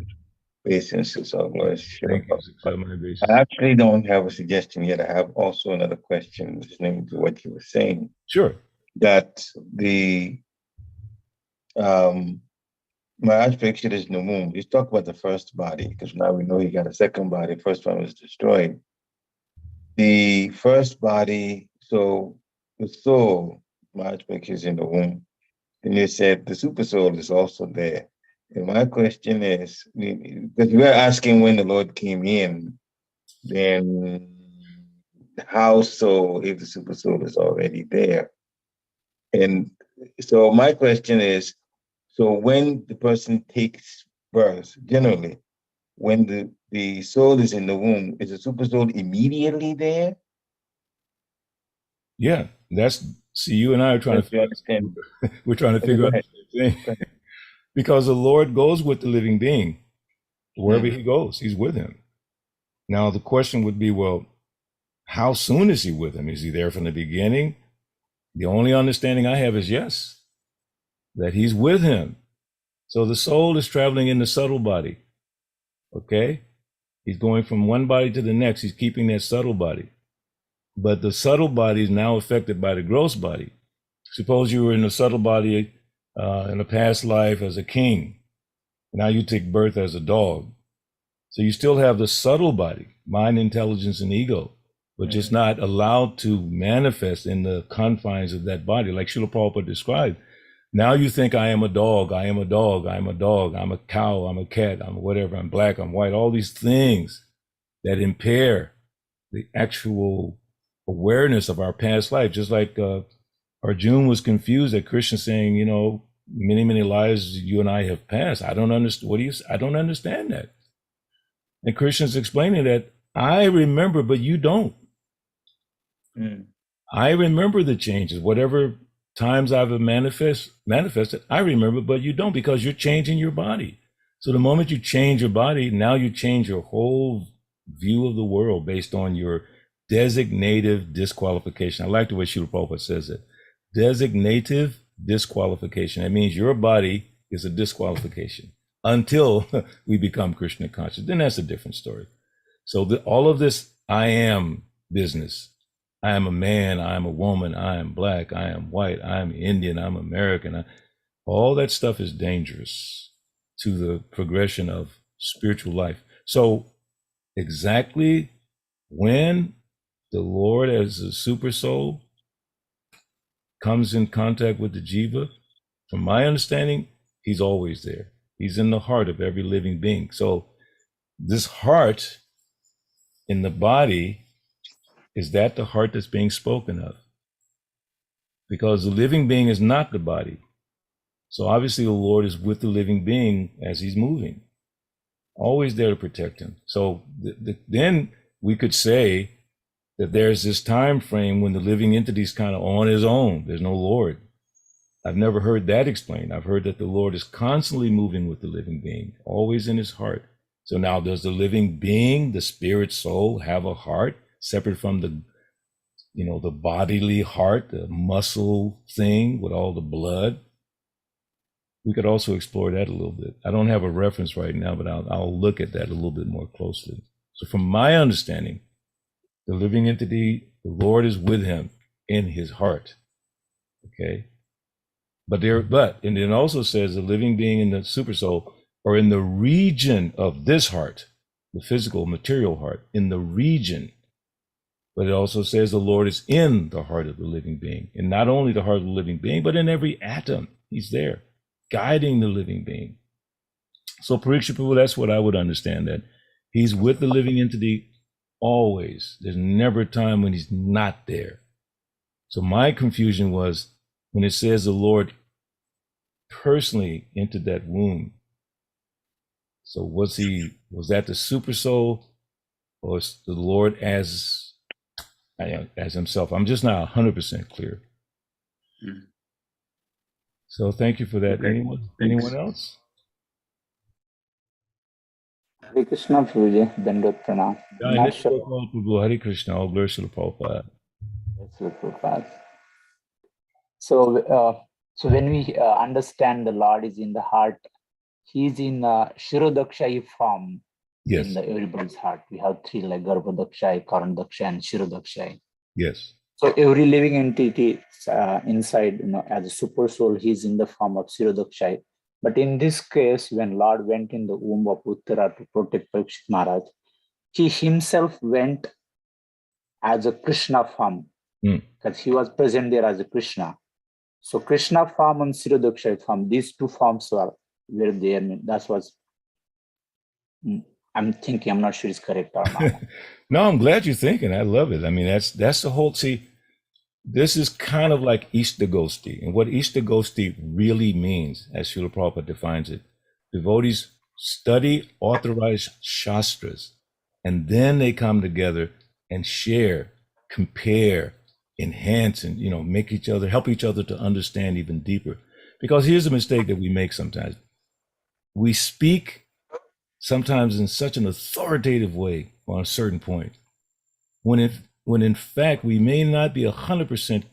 Patience, so much. Thank you, Sukhmani. I actually don't have a suggestion yet. I have also another question listening to what you were saying. Sure. That the Maharaj pictured is in the womb. Let's talk about the first body, because now we know he got a second body. First one was destroyed. The first body, so the soul, Maharaj pictures in the womb. And you said the super soul is also there. And my question is, because we're asking when the Lord came in, then how so if the super soul is already there? And so my question is, so when the person takes birth, generally, when the soul is in the womb, is the super soul immediately there? Yeah, see, you and I are trying to understand. We're trying to figure out the same thing. Because the Lord goes with the living being. Wherever he goes, he's with him. Now, the question would be, well, how soon is he with him? Is he there from the beginning? The only understanding I have is yes, that he's with him. So the soul is traveling in the subtle body. Okay? He's going from one body to the next. He's keeping that subtle body. But the subtle body is now affected by the gross body. Suppose you were in the subtle body in a past life as a king. Now you take birth as a dog. So you still have the subtle body, mind, intelligence, and ego, but just not allowed to manifest in the confines of that body. Like Srila Prabhupada described, now you think I am a dog, I am a dog, I am a dog, I'm a cow, I'm a cat, I'm whatever, I'm black, I'm white, all these things that impair the actual awareness of our past life. Just like Arjuna was confused at Krishna saying, you know, many, many lives you and I have passed. I don't understand. I don't understand that. And Krishna's explaining that I remember, but you don't. I remember the changes, whatever times I've manifested, I remember, but you don't, because you're changing your body. So the moment you change your body, now you change your whole view of the world based on your designative disqualification. I like the way Srila Prabhupada says it. Designative disqualification. That means your body is a disqualification until we become Krishna conscious. Then that's a different story. So all of this I am business. I am a man, I am a woman, I am black, I am white, I am Indian, I'm American. All that stuff is dangerous to the progression of spiritual life. So exactly when the Lord as a super soul comes in contact with the jiva, from my understanding, he's always there. He's in the heart of every living being. So this heart in the body, is that the heart that's being spoken of? Because the living being is not the body. So obviously the Lord is with the living being as he's moving, always there to protect him. So then we could say that there's this time frame when the living entity is kind of on his own. There's no Lord. I've never heard that explained. I've heard that the Lord is constantly moving with the living being, always in his heart. So now does the living being, the spirit soul, have a heart separate from the, you know, the bodily heart, the muscle thing with all the blood? We could also explore that a little bit. I don't have a reference right now, but I'll look at that a little bit more closely. So from my understanding, the living entity, the Lord is with him in his heart. Okay. And it also says the living being and the super soul are in the region of this heart, the physical material heart, in the region. But it also says the Lord is in the heart of the living being. And not only the heart of the living being, but in every atom. He's there, guiding the living being. So Parikshit Prabhu, that's what I would understand, that he's with the living entity always. There's never a time when he's not there. So my confusion was when it says the Lord personally entered that womb. So was that the super soul, or was the Lord as himself? I'm just not 100% clear. So thank you for that. Okay, Anyone else? Hare Krishna, Prabhuji. Dandot Pranam. Yeah, Not sure. Hare Krishna, all glories to the Prabhupada. That's the Prabhupada. So when we understand the Lord is in the heart, he's in Shirodakshai form. Yes. In everybody's heart. We have three, like Garbhodakshai, Karandakshay, and Shirodakshai. Yes. So every living entity inside, as a super soul, he's in the form of Shirodakshai. But in this case, when Lord went in the womb of Uttara to protect Parikshit Maharaj, he himself went as a Krishna form, because he was present there as a Krishna. So Krishna form and Shirodakshai form, these two forms were there. That was, I'm thinking, I'm not sure it's correct or not. No, I'm glad you're thinking. I love it. I mean, that's the whole, see, this is kind of like Ishtagosti. And what Ishtagosti really means, as Srila Prabhupada defines it, devotees study authorized shastras, and then they come together and share, compare, enhance, and help each other to understand even deeper. Because here's a mistake that we make sometimes. We speak sometimes in such an authoritative way on a certain point, when in fact we may not be 100%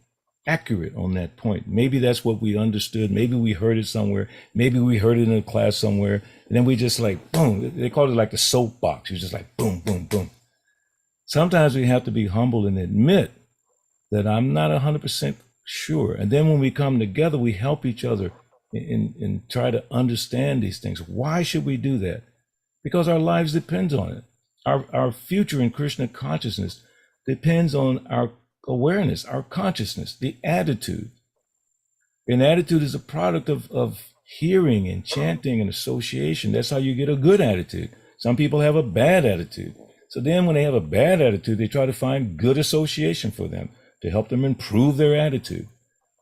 accurate on that point. Maybe that's what we understood. Maybe we heard it somewhere. Maybe we heard it in a class somewhere, and then we just like boom. They call it like the soapbox. You're just like boom, boom, boom. Sometimes we have to be humble and admit that I'm not 100% sure. And then when we come together, we help each other and try to understand these things. Why should we do that? Because our lives depend on it. Our future in Krishna consciousness depends on our awareness, our consciousness, the attitude. An attitude is a product of hearing and chanting and association. That's how you get a good attitude. Some people have a bad attitude. So then when they have a bad attitude, they try to find good association for them to help them improve their attitude.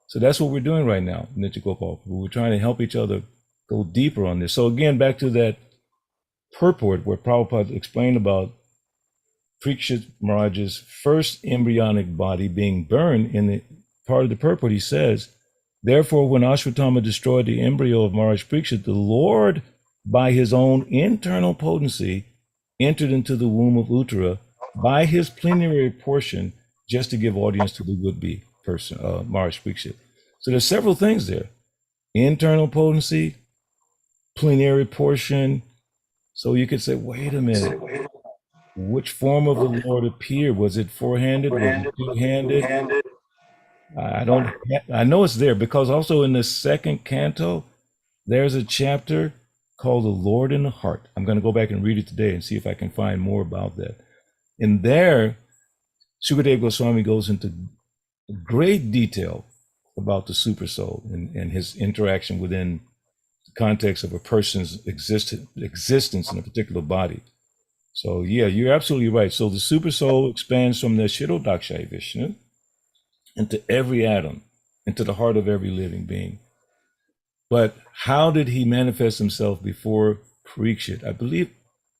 So that's what we're doing right now, Nitya Gopal. We're trying to help each other go deeper on this. So again, back to that purport where Prabhupada explained about Parikshit Maharaj's first embryonic body being burned. In the part of the purport, he says, therefore, when Ashwatthama destroyed the embryo of Maharaj Parikshit, the Lord, by his own internal potency, entered into the womb of Uttara by his plenary portion, just to give audience to the would-be person, Maharaj Parikshit. So there's several things there. Internal potency, plenary portion. So you could say, wait a minute, which form of the Lord appeared? Was it four-handed? Was it two-handed? I know it's there, because also in the second canto, there's a chapter called The Lord in the Heart. I'm going to go back and read it today and see if I can find more about that. And there, Sukadeva Goswami goes into great detail about the super soul and his interaction within the context of a person's existence in a particular body. So yeah, you're absolutely right. So the super soul expands from the Shirodakshai Vishnu into every atom, into the heart of every living being. But how did he manifest himself before Parikshit? I believe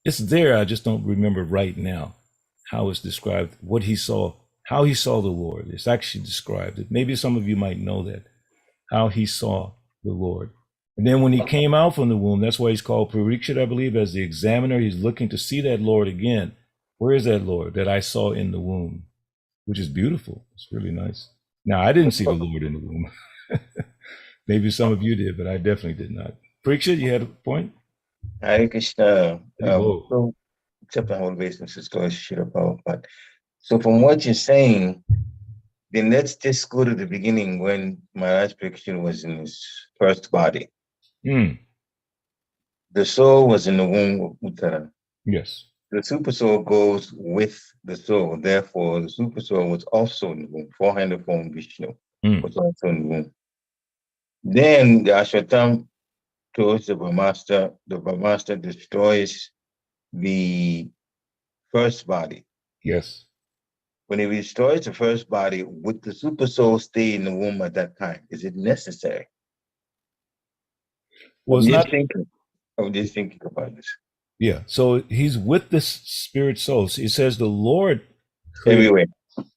it's there. I just don't remember right now how it's described, what he saw, how he saw the Lord. It's actually described. Maybe some of you might know that, how he saw the Lord. And then when he came out from the womb, that's why he's called Parikshit, I believe, as the examiner. He's looking to see that Lord again. Where is that Lord that I saw in the womb? Which is beautiful. It's really nice. Now, I didn't see the Lord in the womb. Maybe some of you did, but I definitely did not. Parikshit, you had a point? Hare Krishna. Whoa. So, except I whole business is going shit about. But so from what you're saying, then let's just go to the beginning when Maharaj Parikshit was in his first body. The soul was in the womb of Uttara. Yes. the super soul goes with the soul. Therefore, the super soul was also in the womb. 400 form Vishnu was also in the womb. Then the Ashwatam towards the Brahmastra. The Brahmastra destroys the first body. Yes. When he destroys the first body, would the super soul stay in the womb at that time? Is it necessary? Well, it's not. I'm just thinking about this. Yeah. So he's with this spirit soul. So it says the Lord created, Everywhere.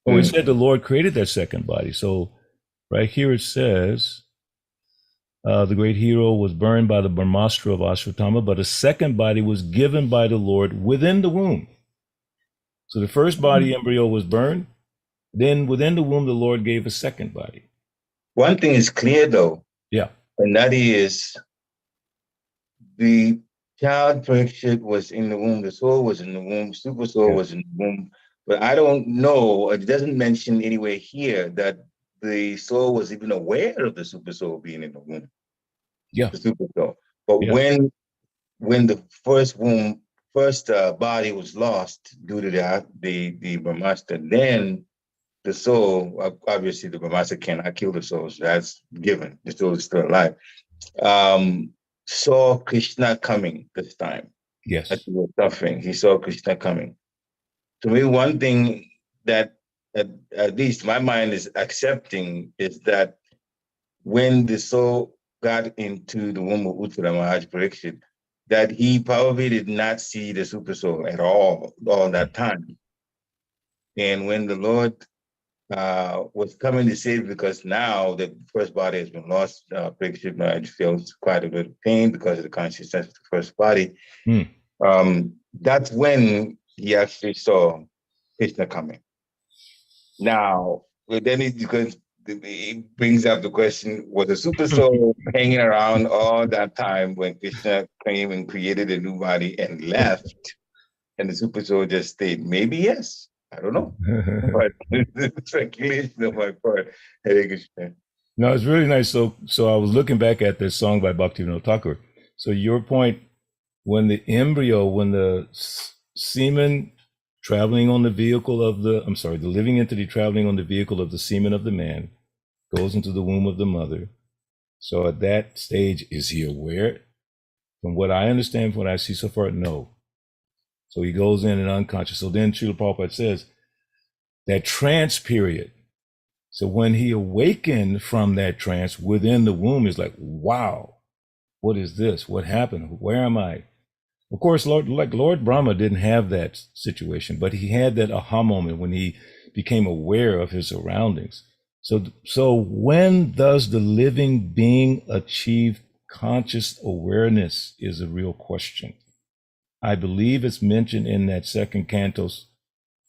Oh, it said the Lord created that second body. So right here it says the great hero was burned by the Brahmastra of Ashwatthama, but a second body was given by the Lord within the womb. So the first body embryo was burned. Then within the womb, the Lord gave a second body. One thing is clear though. Yeah. And that is the child Parikshit was in the womb, the soul was in the womb, super soul was in the womb. But I don't know, it doesn't mention anywhere here that the soul was even aware of the super soul being in the womb. Yeah. The super soul. But when the first body was lost due to the Brahmastra, then the soul, obviously the Brahmastra cannot kill the soul, so that's given. The soul is still alive. Saw Krishna coming this time. Yes. As he was suffering, he saw Krishna coming. To me, one thing that at least my mind is accepting is that when the soul got into the womb of Uttara Maharaj Parikshit, that he probably did not see the super soul at all that time. And when the Lord was coming to save, because now the first body has been lost, Parikshit Maharaj feels quite a bit of pain because of the consciousness of the first body. That's when he actually saw Krishna coming. Now, but then it brings up the question, was the super soul hanging around all that time when Krishna came and created a new body and left, and the super soul just stayed? Maybe yes. I don't know. But it's speculation on my part. Hare Krishna. No, it's really nice. So I was looking back at this song by Bhaktivinoda Thakur. So your point, when the semen traveling on the vehicle of the living entity traveling on the vehicle of the semen of the man goes into the womb of the mother. So at that stage, is he aware? From what I understand, from what I see so far, no. So he goes in and unconscious. So then Srila Prabhupada says that trance period. So when he awakened from that trance within the womb, is like, wow, what is this? What happened? Where am I? Of course, Lord Brahma didn't have that situation, but he had that aha moment when he became aware of his surroundings. So when does the living being achieve conscious awareness is a real question. I believe it's mentioned in that second canto's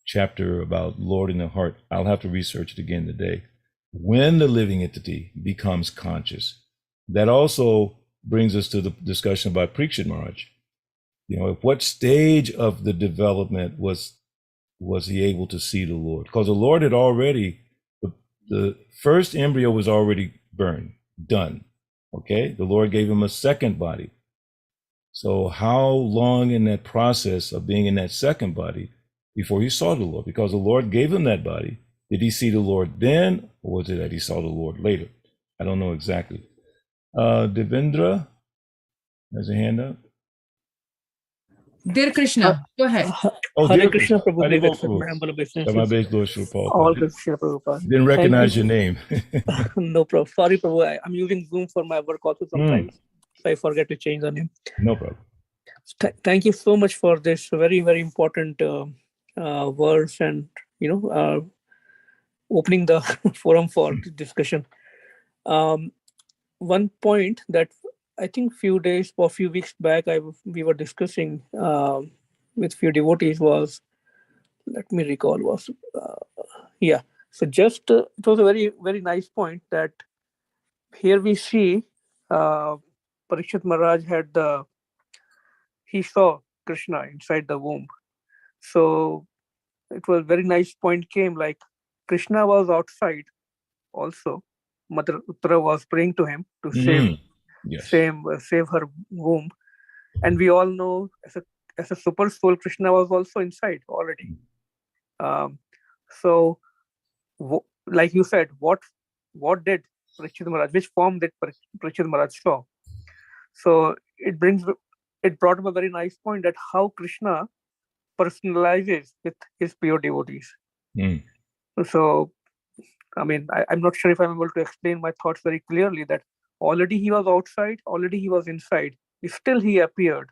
chapter about Lord in the heart. I'll have to research it again today. When the living entity becomes conscious, that also brings us to the discussion about Parikshit Maharaj. At what stage of the development was he able to see the Lord? Because the Lord had already, the first embryo was already burned, done. Okay, the Lord gave him a second body. So how long in that process of being in that second body before he saw the Lord? Because the Lord gave him that body. Did he see the Lord then, or was it that he saw the Lord later? I don't know exactly. Devendra has a hand up. Dear Krishna, go ahead. Oh, Hare dear Krishna, Krishna. Prabhu, Hare please accept Prabhu. my humble My obeisances. base, Lord Sri Prabhupada. All good, Srila Prabhupada. Didn't recognize your name. No problem. Sorry, Prabhu. I'm using Zoom for my work also sometimes, so I forget to change the name. No problem. Thank you so much for this very, very important words and, opening the forum for discussion. One point that I think few weeks back, we were discussing with few devotees was, let me recall, so just it was a very, very nice point that here we see Parikshit Maharaj he saw Krishna inside the womb. So it was very nice point came, like Krishna was outside also. Mother Uttara was praying to him to save her womb. And we all know as a super soul, Krishna was also inside already. So, like you said, what did Parikshit Maharaj, which form did Parikshit Maharaj show? So it brought up a very nice point that how Krishna personalizes with his pure devotees. So, I mean, I'm not sure if I'm able to explain my thoughts very clearly, that already he was outside, already he was inside. Still he appeared.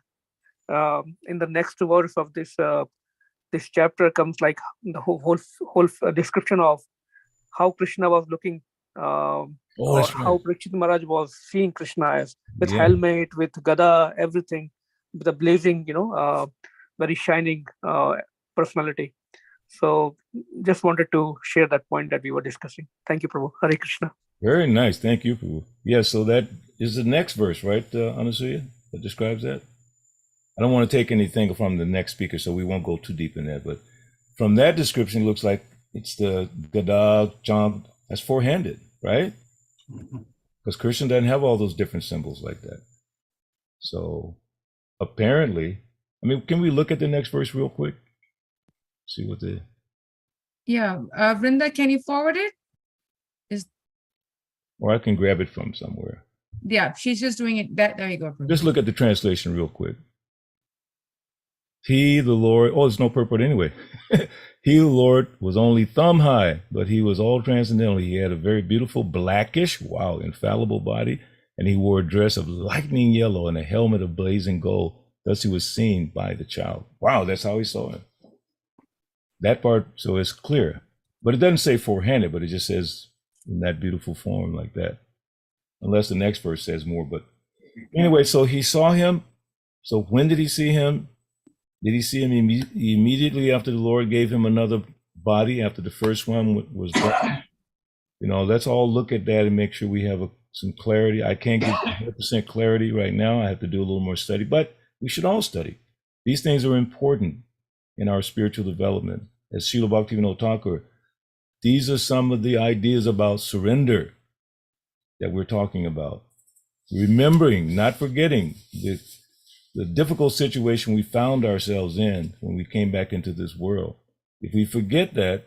In the next verse of this chapter comes like the whole description of how Krishna was looking, or how Parikshit Maharaj was seeing Krishna as, with helmet, with gada, everything, with a blazing, very shining personality. So just wanted to share that point that we were discussing. Thank you, Prabhu. Hare Krishna. Very nice. Thank you, Prabhu. Yeah, so that is the next verse, right, Anasuya, that describes that? I don't want to take anything from the next speaker, so we won't go too deep in that. But from that description, it looks like it's the Gada, Chang, that's four-handed, right? Because Krishna doesn't have all those different symbols like that. So apparently, I mean, can we look at the next verse real quick? See what the... Yeah, Vrinda, can you forward it? Or I can grab it from somewhere. Yeah, she's just doing it. There you go. Prabhu. Just look at the translation real quick. He, the Lord, there's no purport anyway. He, the Lord, was only thumb high, but he was all transcendental. He had a very beautiful blackish, infallible body, and he wore a dress of lightning yellow and a helmet of blazing gold. Thus he was seen by the child. Wow, that's how he saw him. That part, so it's clear. But it doesn't say four-handed, but it just says in that beautiful form like that. Unless the next verse says more. But anyway, so he saw him. So when did he see him? Did he see him immediately after the Lord gave him another body, after the first one was done? Let's all look at that and make sure we have some clarity. I can't give 100% clarity right now. I have to do a little more study, but we should all study. These things are important in our spiritual development. As Srila Bhaktivinoda Thakur, these are some of the ideas about surrender that we're talking about. Remembering, not forgetting the difficult situation we found ourselves in when we came back into this world. If we forget that,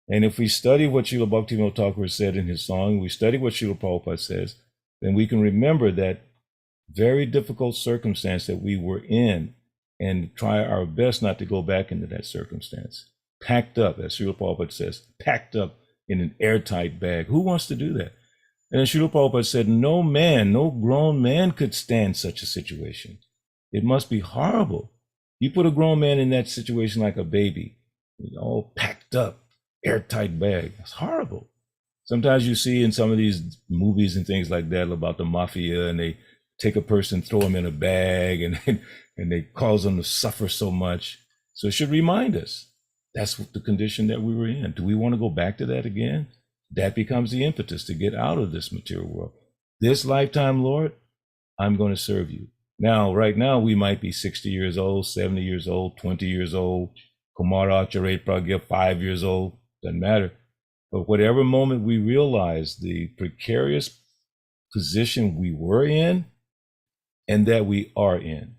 and if we study what Srila Bhaktivinoda Thakur said in his song, we study what Srila Prabhupada says, then we can remember that very difficult circumstance that we were in and try our best not to go back into that circumstance. Packed up, as Srila Prabhupada says, packed up in an airtight bag. Who wants to do that? And then Srila Prabhupada said, no grown man could stand such a situation. It must be horrible. You put a grown man in that situation like a baby, all packed up, airtight bag. It's horrible. Sometimes you see in some of these movies and things like that about the mafia, and they take a person, throw them in a bag, and they cause them to suffer so much. So it should remind us that's the condition that we were in. Do we want to go back to that again? That becomes the impetus to get out of this material world. This lifetime, Lord, I'm going to serve you. Now, right now, we might be 60 years old, 70 years old, 20 years old, Kumara Acharya Pragya, 5 years old, doesn't matter. But whatever moment we realize the precarious position we were in and that we are in,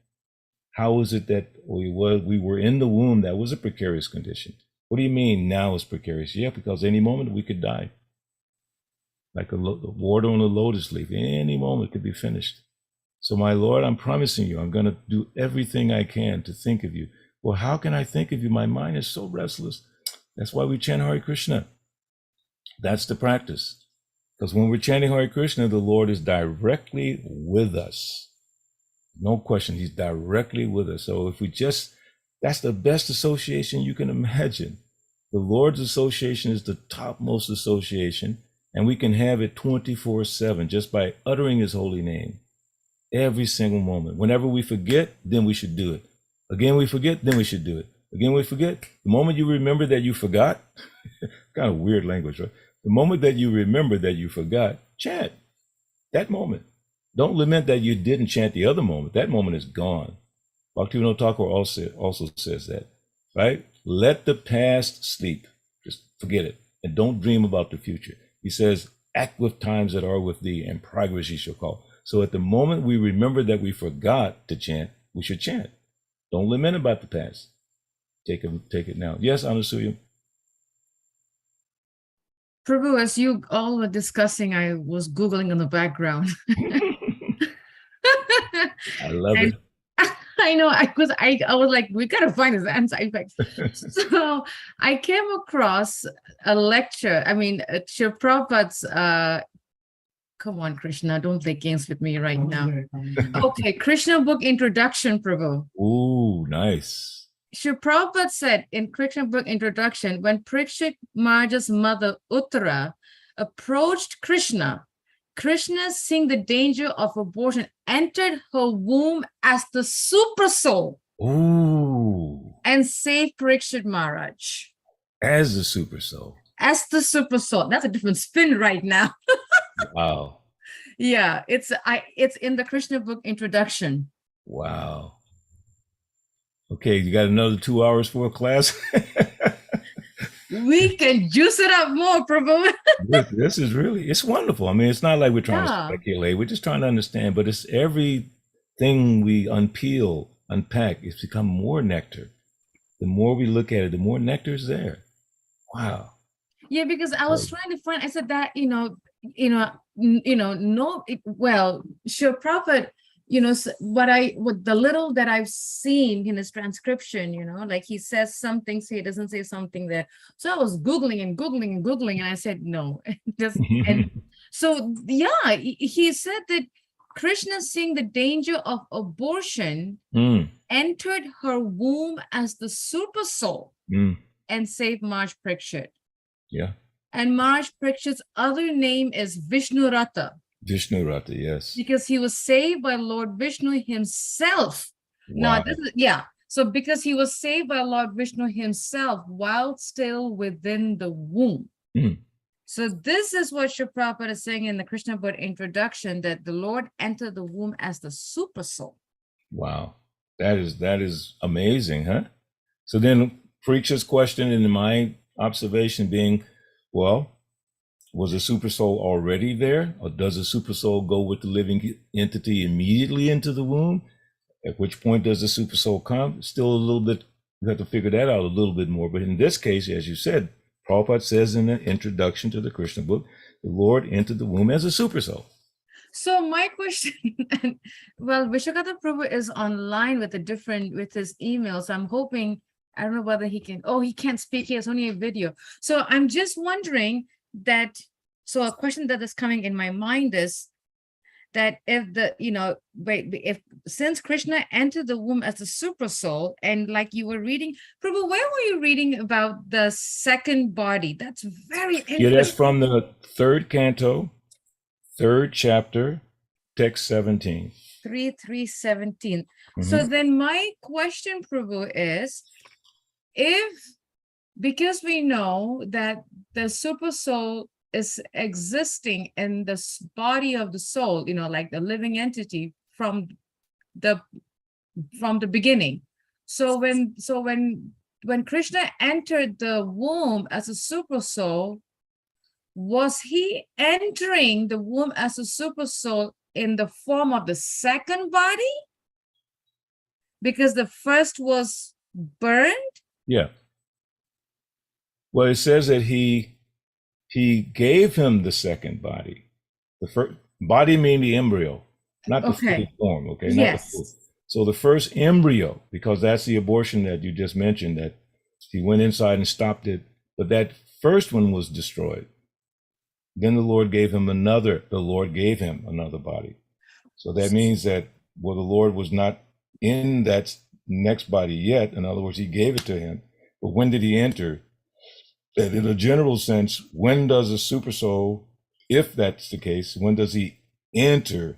how is it that we were in the womb? That was a precarious condition. What do you mean now is precarious? Yeah, because any moment we could die. Like a water on a lotus leaf, any moment could be finished. So my Lord, I'm promising you, I'm going to do everything I can to think of you. Well, how can I think of you? My mind is so restless. That's why we chant Hare Krishna. That's the practice. Because when we're chanting Hare Krishna, the Lord is directly with us. No question, he's directly with us. So if we that's the best association you can imagine. The Lord's association is the topmost association, and we can have it 24/7 just by uttering his holy name every single moment. Whenever we forget, then we should do it. Again, we forget, then we should do it. Again, we forget. The moment you remember that you forgot, kind of weird language, right? The moment that you remember that you forgot, chant that moment. Don't lament that you didn't chant the other moment. That moment is gone. Bhaktivinoda Thakur also says that, right? Let the past sleep. Just forget it. And don't dream about the future. He says, act with times that are with thee, and progress ye shall call. So at the moment we remember that we forgot to chant, we should chant. Don't lament about the past. Take it now. Yes, Anasuya. Prabhu, as you all were discussing, I was Googling in the background. I love And it. I know I was like, we gotta find his answer. In fact, so I came across a lecture. I mean, Srila Prabhupada's come on, Krishna, don't play games with me right now. Okay, Krishna book introduction, Prabhu. Ooh, nice. Srila Prabhupada said in Krishna book introduction, when Parikshit Maharaj's mother Uttara approached Krishna, Krishna, seeing the danger of abortion, entered her womb as the super soul Ooh, and saved Parikshit Maharaj. as the super soul. As the super soul. That's a different spin right now. Wow. Yeah, it's in the Krishna book introduction. Wow. Okay, you got another 2 hours for a class? We can juice it up more, Prabhu. This is really, it's wonderful. I mean, it's not like we're trying Yeah. to speculate. We're just trying to understand, but it's everything we unpack, it's become more nectar. The more we look at it, the more nectar is there. Wow. Yeah, because I was trying to find, I said that, no, well, sure, Prophet, what the little that I've seen in his transcription, like he says some things, he doesn't say something there. So I was Googling and I said, no, and so, yeah, he said that Krishna, seeing the danger of abortion, entered her womb as the super soul and saved Maharaj Parikshit. Yeah. And Maharaj Parikshit's other name is Vishnu Rata. Vishnu Rata, yes. Because he was saved by Lord Vishnu himself. Wow. Now, so because he was saved by Lord Vishnu himself while still within the womb. So this is what Srila Prabhupada is saying in the Krishna Book introduction, that the Lord entered the womb as the super soul. Wow. That is amazing, huh? So then Preacher's question, in my observation, being, well, was the super soul already there, or does the super soul go with the living entity immediately into the womb? At which point does the super soul come? Still a little bit, we have to figure that out a little bit more. But in this case, as you said, Prabhupada says in the introduction to the Krishna book, the Lord entered the womb as a super soul. So my question, well, Vishwakata Prabhu is online with his emails. I'm hoping, I don't know whether he can't speak, he has only a video. So I'm just wondering so a question that is coming in my mind is that since Krishna entered the womb as a super soul, and like you were reading, Prabhu, where were you reading about the second body? That's very interesting. Yeah, that's from the third canto, third chapter, text 17. 3:17. So then my question, Prabhu, is because we know that the super soul is existing in this body of the soul, like the living entity from the beginning. So when Krishna entered the womb as a super soul, was he entering the womb as a super soul in the form of the second body? Because the first was burned? Yeah. Well, it says that he gave him the second body. The first body meaning the embryo, not the full form, okay? Yes. So the first embryo, because that's the abortion that you just mentioned, that he went inside and stopped it, but that first one was destroyed. Then the Lord gave him another body. So that means that, well, the Lord was not in that next body yet. In other words, he gave it to him. But when did he enter? That in a general sense, when does a super soul, if that's the case, when does he enter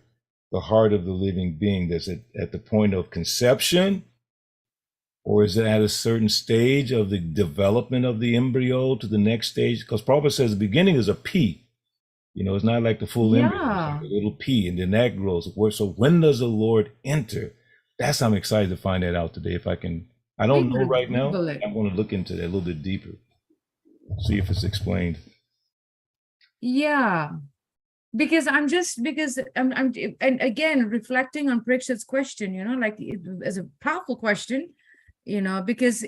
the heart of the living being? Does it at the point of conception? Or is it at a certain stage of the development of the embryo to the next stage? Because Prabhupada says the beginning is a pea. It's not like the full embryo, it's like a little pea, and then that grows. So when does the Lord enter? I'm excited to find that out today. If I can, I don't know right now. I'm going to look into that a little bit deeper, see if it's explained. Yeah. Because I'm and again reflecting on Parikshit's question, like as a powerful question, because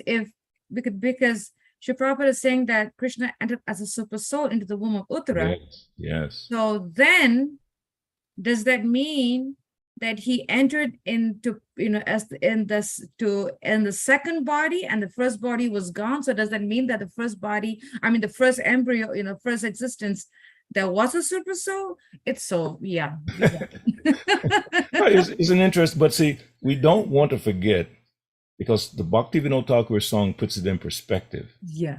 because Shri Prabhupada is saying that Krishna entered as a super soul into the womb of Uttara. Yes, yes. So then, does that mean that he entered into as in the second body and the first body was gone? So does that mean that the first body, the first embryo, first existence, there was a super soul? It's so, yeah. It's an interest, but see, we don't want to forget, because the Bhaktivinoda Thakur song puts it in perspective. Yeah.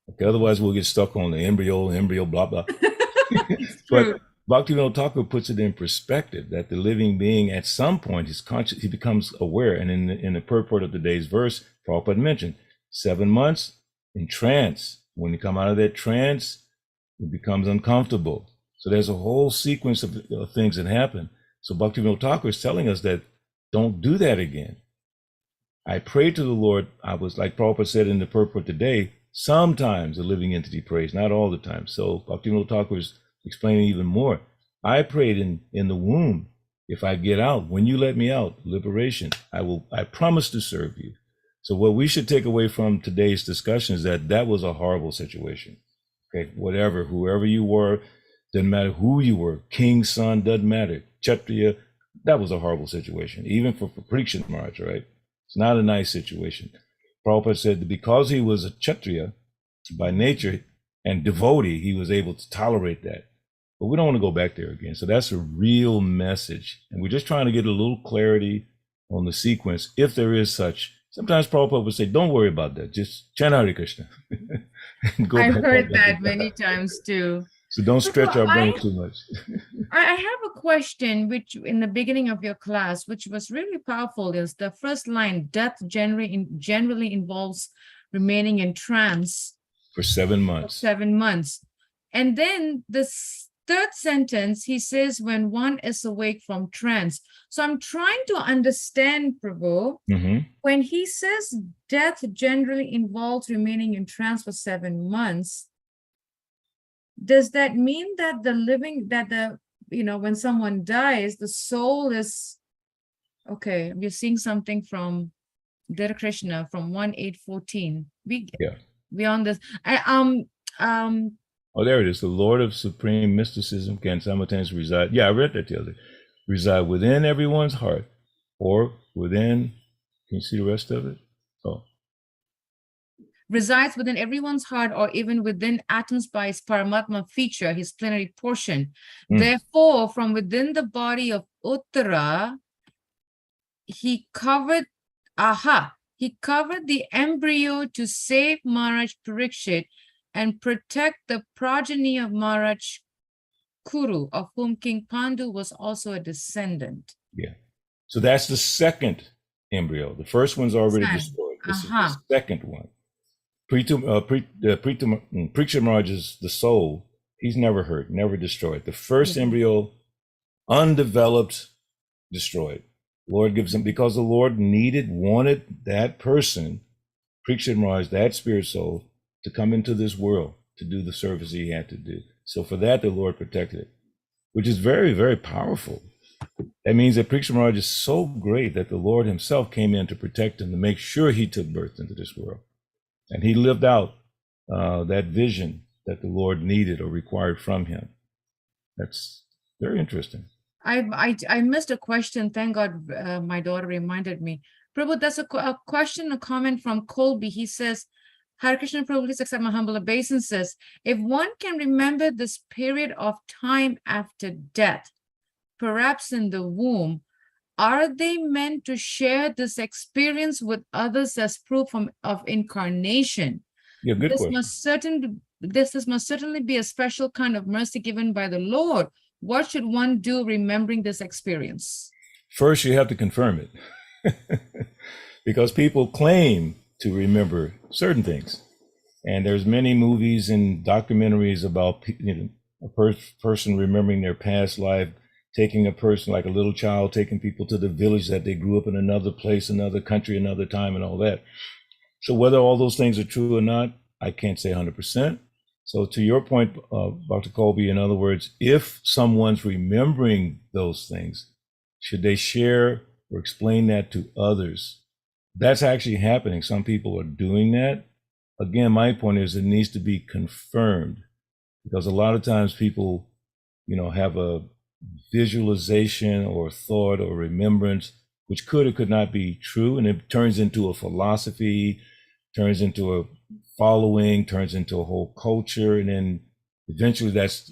Okay, otherwise we'll get stuck on the embryo, blah, blah. It's But true. Bhaktivinoda Thakur puts it in perspective that the living being at some point is conscious, he becomes aware. And in the purport of today's verse, Prabhupada mentioned 7 months in trance. When you come out of that trance, it becomes uncomfortable. So there's a whole sequence of things that happen. So Bhaktivinoda Thakur is telling us that don't do that again. I prayed to the Lord. I was, like Prabhupada said in the purport today, sometimes a living entity prays, not all the time. So Bhaktivinoda Thakur is explaining even more. I prayed in the womb, if I get out, when you let me out, liberation, I promise to serve you. So what we should take away from today's discussion is that was a horrible situation. Okay, whatever, whoever you were, doesn't matter who you were, king's son, doesn't matter, Kshatriya, that was a horrible situation, even for Parikshit Maharaj, right? It's not a nice situation. Prabhupada said that because he was a Kshatriya by nature and devotee, he was able to tolerate that. But we don't want to go back there again. So that's a real message. And we're just trying to get a little clarity on the sequence, if there is such. Sometimes Prabhupada would say, don't worry about that. Just chant Hare Krishna. I've heard that many times too. So don't stretch So our brain too much. I have a question, which in the beginning of your class, which was really powerful, is the first line: death generally involves remaining in trance For 7 for months. 7 months. And then the third sentence, he says, when one is awake from trance. So I'm trying to understand, Prabhu, when he says death generally involves remaining in trance for 7 months, does that mean that when someone dies, the soul is, okay, we're seeing something from Dear Krishna from 1:8:14. We on this. Oh, there it is. The Lord of supreme mysticism can simultaneously reside. Yeah, I read that the other day. Reside within everyone's heart, or within. Can you see the rest of it? Oh. Resides within everyone's heart, or even within atoms by his Paramatma feature, his plenary portion. Therefore, from within the body of Uttara, he covered the embryo to save Maharaj Parikshit and protect the progeny of Maharaj Kuru, of whom King Pandu was also a descendant. Yeah. So that's the second embryo. The first one's already destroyed. This is the second one. Parikshit Maharaj is the soul. He's never hurt, never destroyed. The first embryo, undeveloped, destroyed. Lord gives him, because the Lord wanted that person, Parikshit Maharaj, that spirit soul, to come into this world to do the service he had to do. So for that, the Lord protected it, which is very, very powerful. That means that Parikshit Maharaj is so great that the Lord himself came in to protect him, to make sure he took birth into this world. And he lived out that vision that the Lord needed or required from him. That's very interesting. I missed a question. Thank God my daughter reminded me. Prabhu, that's a question, a comment from Colby. He says, Hare Krishna, Prabhu, please accept my humble obeisances. If one can remember this period of time after death, perhaps in the womb, are they meant to share this experience with others as proof of incarnation? Yeah, good question. This must certainly be a special kind of mercy given by the Lord. What should one do remembering this experience? First, you have to confirm it. Because people claim to remember certain things. And there's many movies and documentaries about a person remembering their past life, taking a person like a little child, taking people to the village that they grew up in, another place, another country, another time, and all that. So whether all those things are true or not, I can't say 100%. So to your point, Dr. Colby, in other words, if someone's remembering those things, should they share or explain that to others? That's actually happening. Some people are doing that. Again, my point is it needs to be confirmed, because a lot of times people, have a visualization or thought or remembrance, which could or could not be true. And it turns into a philosophy, turns into a following, turns into a whole culture. And then eventually that's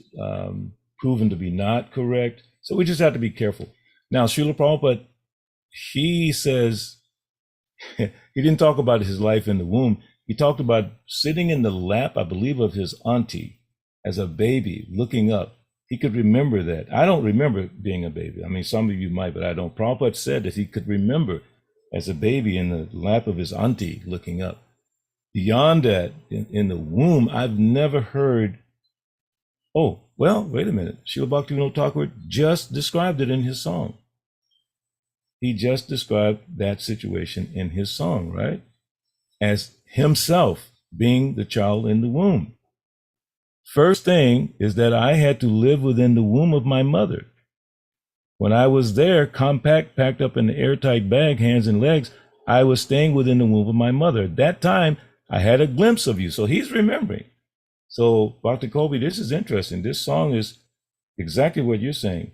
proven to be not correct. So we just have to be careful. Now, Srila Prabhupada, he says, he didn't talk about his life in the womb. He talked about sitting in the lap, I believe, of his auntie as a baby, looking up. He could remember that. I don't remember being a baby. I mean, some of you might, but I don't. Prabhupada said that he could remember as a baby in the lap of his auntie looking up. Beyond that, in the womb, I've never heard, oh, well, wait a minute. Srila Bhaktivinoda Thakur just described it in his song. He just described that situation in his song, right? As himself being the child in the womb. First thing is that I had to live within the womb of my mother. When I was there, compact, packed up in an airtight bag, hands and legs, I was staying within the womb of my mother. At that time, I had a glimpse of you. So he's remembering. So, Dr. Colby, this is interesting. This song is exactly what you're saying.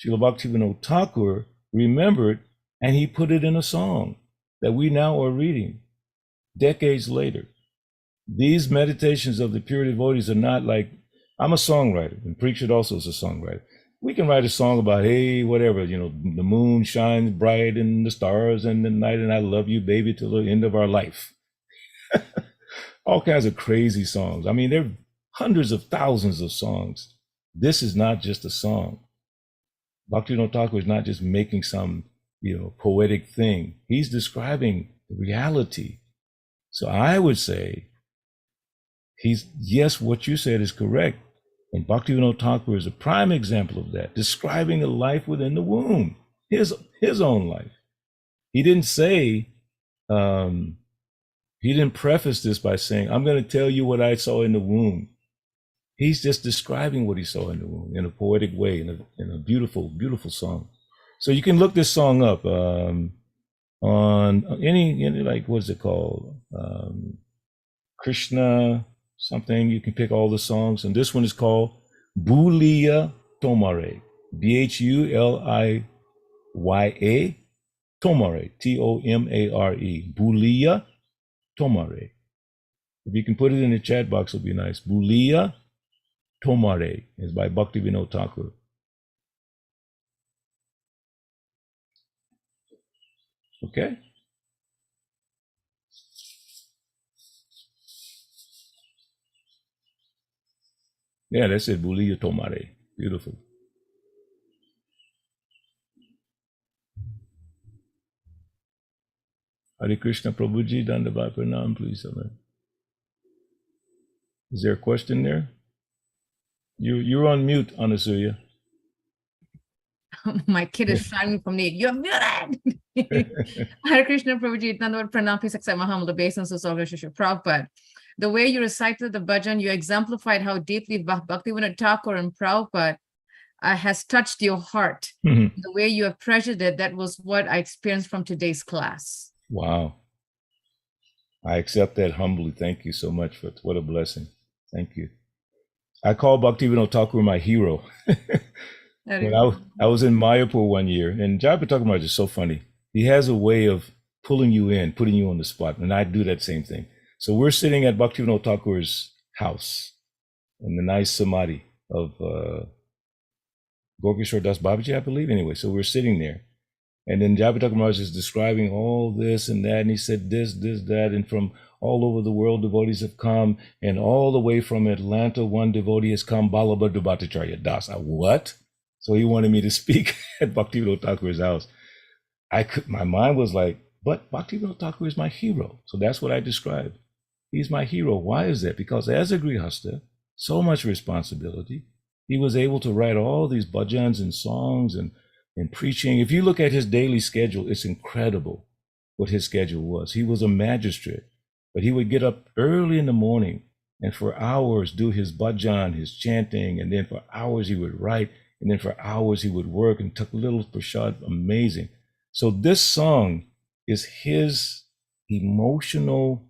Srila Bhaktivinoda Thakur remembered, and he put it in a song that we now are reading decades later. These meditations of the pure devotees are not like, I'm a songwriter, and Preacher also is a songwriter. We can write a song about, hey, whatever, the moon shines bright and the stars in the night, and I love you, baby, till the end of our life. All kinds of crazy songs. I mean, there are hundreds of thousands of songs. This is not just a song. Bhaktivinoda Thakur is not just making some, poetic thing. He's describing reality. So I would say, yes, what you said is correct. And Bhaktivinoda Thakur is a prime example of that, describing a life within the womb, his own life. He didn't say, he didn't preface this by saying, I'm going to tell you what I saw in the womb. He's just describing what he saw in the womb in a poetic way, in a beautiful, beautiful song. So you can look this song up on any like, what's it called? Krishna something. You can pick all the songs. And this one is called Bhuliya Tomare. Bhuliya Tomare. Tomare. Bhuliya Tomare. If you can put it in the chat box, it'll be nice. Bhuliya Tomare is by Bhaktivinoda Thakur. Okay. Yeah, that's it. Bhuliya Tomare. Beautiful. Hare Krishna Prabhuji, Dandavat Pranam, please. Is there a question there? You're on mute, Anasuya. My kid is shouting from me. You're muted. Hare Krishna Prabhuji, Dandavat Pranam, please accept my humble obeisances of Srila Prabhupada. The way you recited the bhajan, you exemplified how deeply Bhaktivinoda Thakur and Prabhupada has touched your heart. Mm-hmm. The way you have treasured it, that was what I experienced from today's class. Wow. I accept that humbly. Thank you so much. What a blessing. Thank you. I call Bhaktivinoda Thakur my hero. When I was in Mayapur one year, and Jabba Thakur is so funny. He has a way of pulling you in, putting you on the spot, and I do that same thing. So we're sitting at Bhaktivinoda Thakur's house in the nice samadhi of Gorkishore Das Babaji, I believe. Anyway, so we're sitting there. And then Jabba Thakur Maharaj is describing all this and that, and he said this, that, and from all over the world, devotees have come, and all the way from Atlanta, one devotee has come, Balabhadra Bhattacharya Das. What? So he wanted me to speak at Bhaktivinoda Thakur's house. My mind was like, but Bhaktivinoda Thakur is my hero. So that's what I described. He's my hero. Why is that? Because as a Grihasta, so much responsibility. He was able to write all these bhajans and songs and preaching. If you look at his daily schedule, it's incredible what his schedule was. He was a magistrate, but he would get up early in the morning and for hours do his bhajan, his chanting, and then for hours he would write, and then for hours he would work and took little prashad. Amazing. So this song is his emotional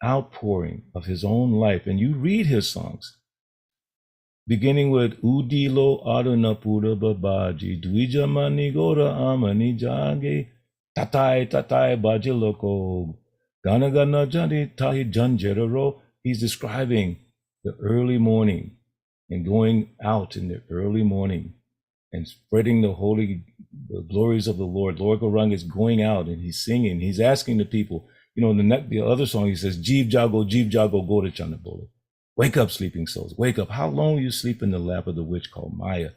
outpouring of his own life. And you read his songs, beginning with Udilo Adonapura Babaji, Dwijamani Gora Amani Jage, Tatai Tatai Bajiloko, Gana Gana Jani Tahi Janjeraro. He's describing the early morning and going out in the early morning and spreading the glories of the Lord. Lord Gauranga is going out and he's singing. He's asking the people, you know, in the other song, he says, Jeev Jago, go to Chanabole. Wake up, sleeping souls. Wake up. How long will you sleep in the lap of the witch called Maya?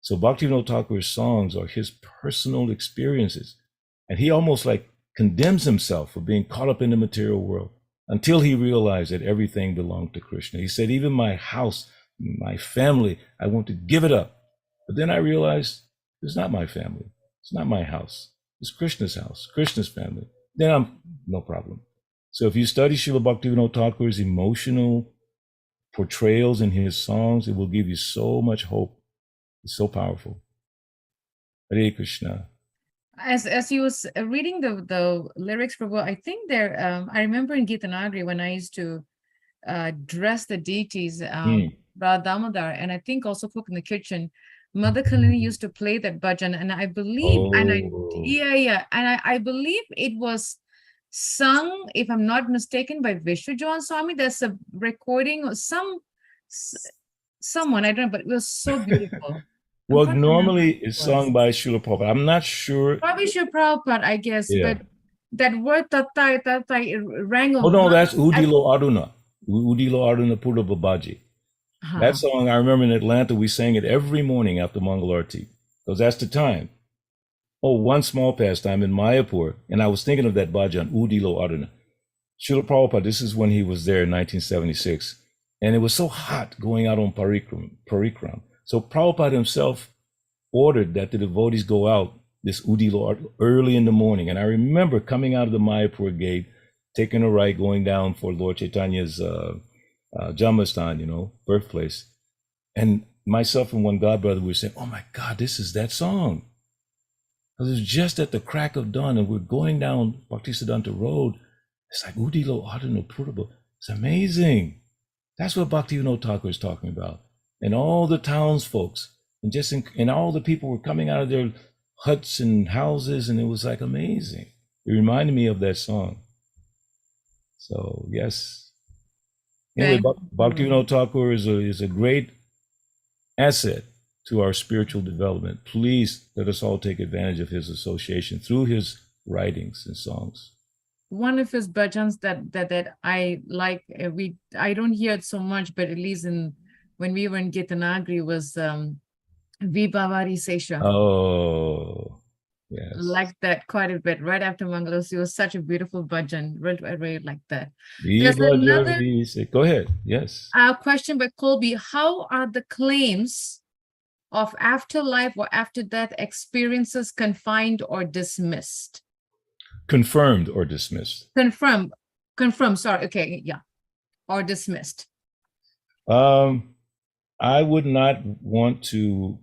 So Bhaktivinoda Thakur's songs are his personal experiences. And he almost like condemns himself for being caught up in the material world until he realized that everything belonged to Krishna. He said, even my house, my family, I want to give it up. But then I realized it's not my family. It's not my house. It's Krishna's house, Krishna's family. Then I'm no problem. So if you study Srila Bhaktivinoda Thakur's emotional portrayals in his songs, it will give you so much hope. It's so powerful. Hare Krishna. As you was reading the lyrics, Prabhu, I think there, I remember in Gitanagari when I used to dress the deities, Radha Damodar, and I think also cook in the kitchen, Mother Kalini used to play that bhajan, and I believe, and I believe it was sung, if I'm not mistaken, by Vishwajan Swami. There's a recording of someone, I don't know, but it was so beautiful. Well, normally it's sung by Srila Prabhupada. I'm not sure. Probably Srila Prabhupada, I guess, but that word tatai rang. Oh no, that's Udilo Aruna. Udilo Aruna Pura Babaji. That song, I remember in Atlanta, we sang it every morning after Mangalarti, because that's the time. Oh, one small pastime in Mayapur, and I was thinking of that bhajan, Udilo Aruna. Srila Prabhupada, this is when he was there in 1976, and it was so hot going out on parikram. So Prabhupada himself ordered that the devotees go out this Udilo early in the morning. And I remember coming out of the Mayapur gate, taking a right, going down for Lord Chaitanya's Jamastan, you know, birthplace. And myself and one godbrother were saying, oh my God, this is that song. Because it was just at the crack of dawn and we're going down Bhaktisiddhanta Road. It's like Udilo Adano Puraba. It's amazing. That's what Bhaktivinoda Thakur is talking about. And all the townsfolks and all the people were coming out of their huts and houses, and it was like amazing. It reminded me of that song. So yes. Anyway, Bhaktivinoda Thakur is a great asset to our spiritual development. Please let us all take advantage of his association through his writings and songs. One of his bhajans that I like, I don't hear it so much, but at least when we were in Gitanagari was Vibhavari Sesha. Oh, yes. Like that quite a bit. Right after Mangalos, it was such a beautiful bhajan. I really like that. Go ahead. Yes. Question by Colby. How are the claims of afterlife or after death experiences confined or dismissed? Confirmed or dismissed? Confirmed, sorry. Okay, yeah. Or dismissed. I would not want to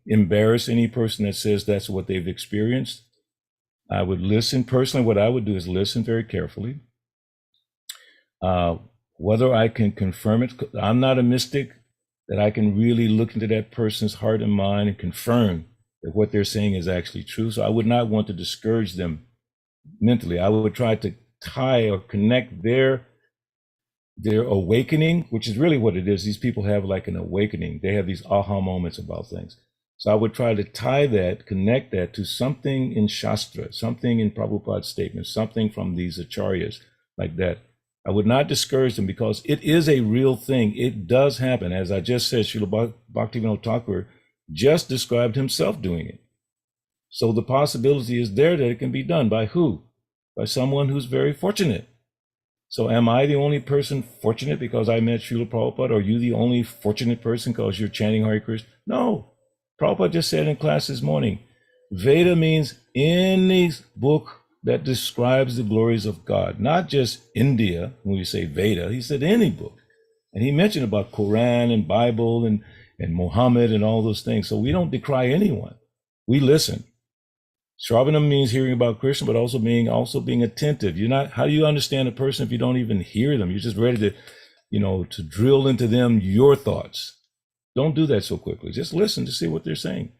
embarrass any person that says that's what they've experienced. I would listen. Personally, what I would do is listen very carefully. Whether I can confirm it, I'm not a mystic that I can really look into that person's heart and mind and confirm that what they're saying is actually true. So I would not want to discourage them mentally. I would try to tie or connect their awakening, which is really what it is. These people have like an awakening. They have these aha moments about things. So I would try to tie that, connect that to something in Shastra, something in Prabhupada's statements, something from these acharyas like that. I would not discourage them because it is a real thing. It does happen. As I just said, Srila Bhaktivinoda Thakur just described himself doing it. So the possibility is there that it can be done by who? By someone who's very fortunate. So am I the only person fortunate because I met Srila Prabhupada? Or are you the only fortunate person because you're chanting Hare Krishna? No. Prabhupada just said in class this morning, Veda means any book that describes the glories of God, not just India. When we say Veda, he said any book. And he mentioned about Quran and Bible and Muhammad and all those things. So we don't decry anyone. We listen. Shravanam means hearing about Krishna, but also being attentive. You're not, how do you understand a person if you don't even hear them? You're just ready to, to drill into them your thoughts. Don't do that so quickly. Just listen to see what they're saying.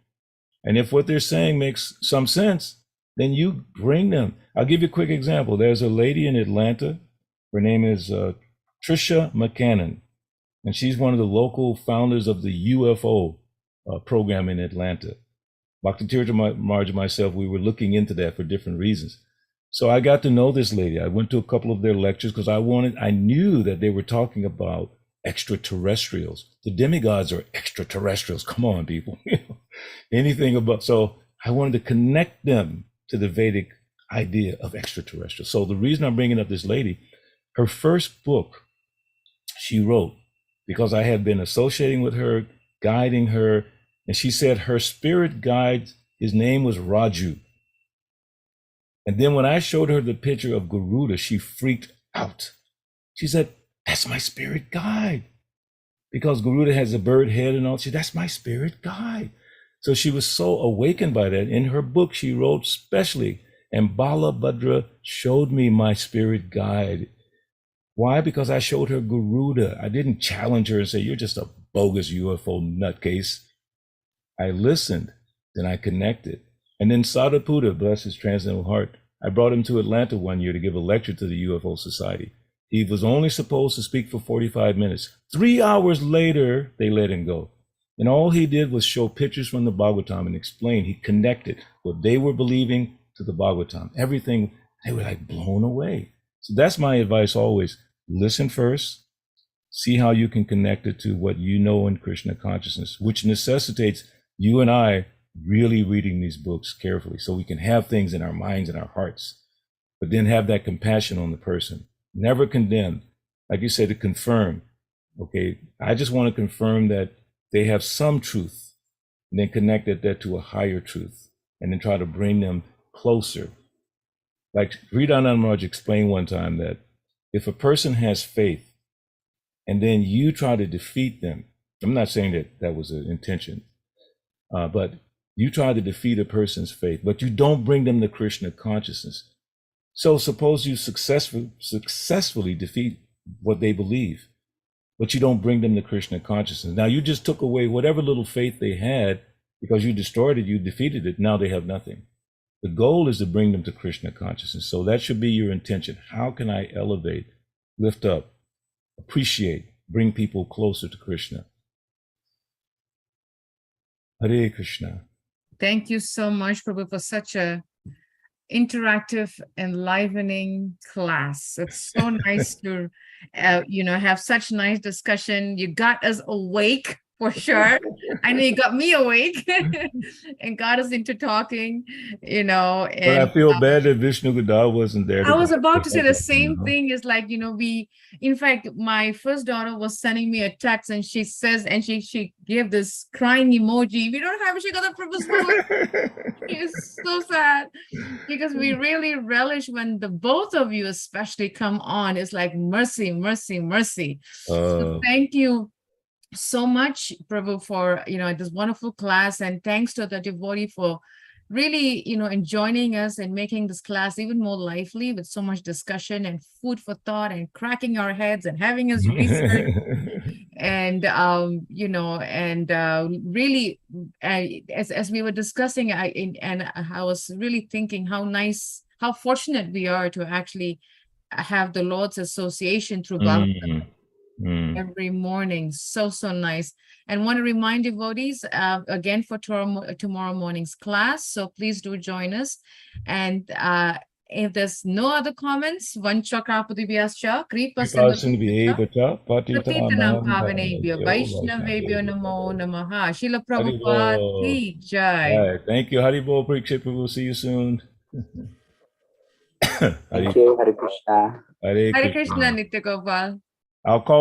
And if what they're saying makes some sense, then you bring them. I'll give you a quick example. There's a lady in Atlanta. Her name is Trisha McCannon, and she's one of the local founders of the UFO program in Atlanta. Bhakti Tirtha Maharaj and myself, we were looking into that for different reasons. So I got to know this lady. I went to a couple of their lectures because I knew that they were talking about extraterrestrials. The demigods are extraterrestrials. Come on, people. Anything about, so I wanted to connect them to the Vedic idea of extraterrestrials. So the reason I'm bringing up this lady, her first book she wrote, because I had been associating with her, guiding her, and she said her spirit guide, his name was Raju. And then when I showed her the picture of Garuda, she freaked out. She said, that's my spirit guide. Because Garuda has a bird head and all, she said, that's my spirit guide. So she was so awakened by that. In her book, she wrote specially, and Balabhadra showed me my spirit guide. Why? Because I showed her Garuda. I didn't challenge her and say, you're just a bogus UFO nutcase. I listened, then I connected. And then Sadhaputta, bless his transcendental heart, I brought him to Atlanta one year to give a lecture to the UFO Society. He was only supposed to speak for 45 minutes. 3 hours later, they let him go. And all he did was show pictures from the Bhagavatam and explain. He connected what they were believing to the Bhagavatam. Everything, they were like blown away. So that's my advice always. Listen first, see how you can connect it to what you know in Krishna consciousness, which necessitates you and I really reading these books carefully so we can have things in our minds and our hearts, but then have that compassion on the person. Never condemn. Like you said, to confirm. Okay, I just want to confirm that they have some truth, and then connect that to a higher truth, and then try to bring them closer. Like Sridhananda Maharaj explained one time that if a person has faith, and then you try to defeat them, I'm not saying that that was an intention, but you try to defeat a person's faith, but you don't bring them to Krishna consciousness. So suppose you successfully defeat what they believe, but you don't bring them to Krishna consciousness. Now you just took away whatever little faith they had because you destroyed it, you defeated it. Now they have nothing. The goal is to bring them to Krishna consciousness. So that should be your intention. How can I elevate, lift up, appreciate, bring people closer to Krishna? Hare Krishna. Thank you so much, Prabhu, for such a interactive, enlivening class. It's so nice to, have such nice discussion. You got us awake for sure. I know you got me awake and got us into talking, And But I feel bad that Vishnu Gadal wasn't there. I was about to say the same thing. Is like, in fact, my first daughter was sending me a text and she says, and she gave this crying emoji. We don't have it. She got it from the school. It's so sad because we really relish when the both of you especially come on. It's like mercy, mercy, mercy. So thank you so much, Prabhu, for this wonderful class, and thanks to the devotee for really joining us and making this class even more lively with so much discussion and food for thought and cracking our heads and having us research and really as we were discussing, I was really thinking how fortunate we are to actually have the Lord's association through Bhagavatam. Every morning. So nice. And want to remind devotees again for tomorrow morning's class. So please do join us. And if there's no other comments, Vanchakrapativyascha, Kripasinabhya, Patitanam Pavanebhyo, Vaishnavebhyo Namo Namaha, Srila Prabhupada Ki Jai. Thank you. Haribol Parikshit. We'll see you soon. Thank you. Hare Krishna. Hare Hare Krishna, Nitya Gopal. I'll call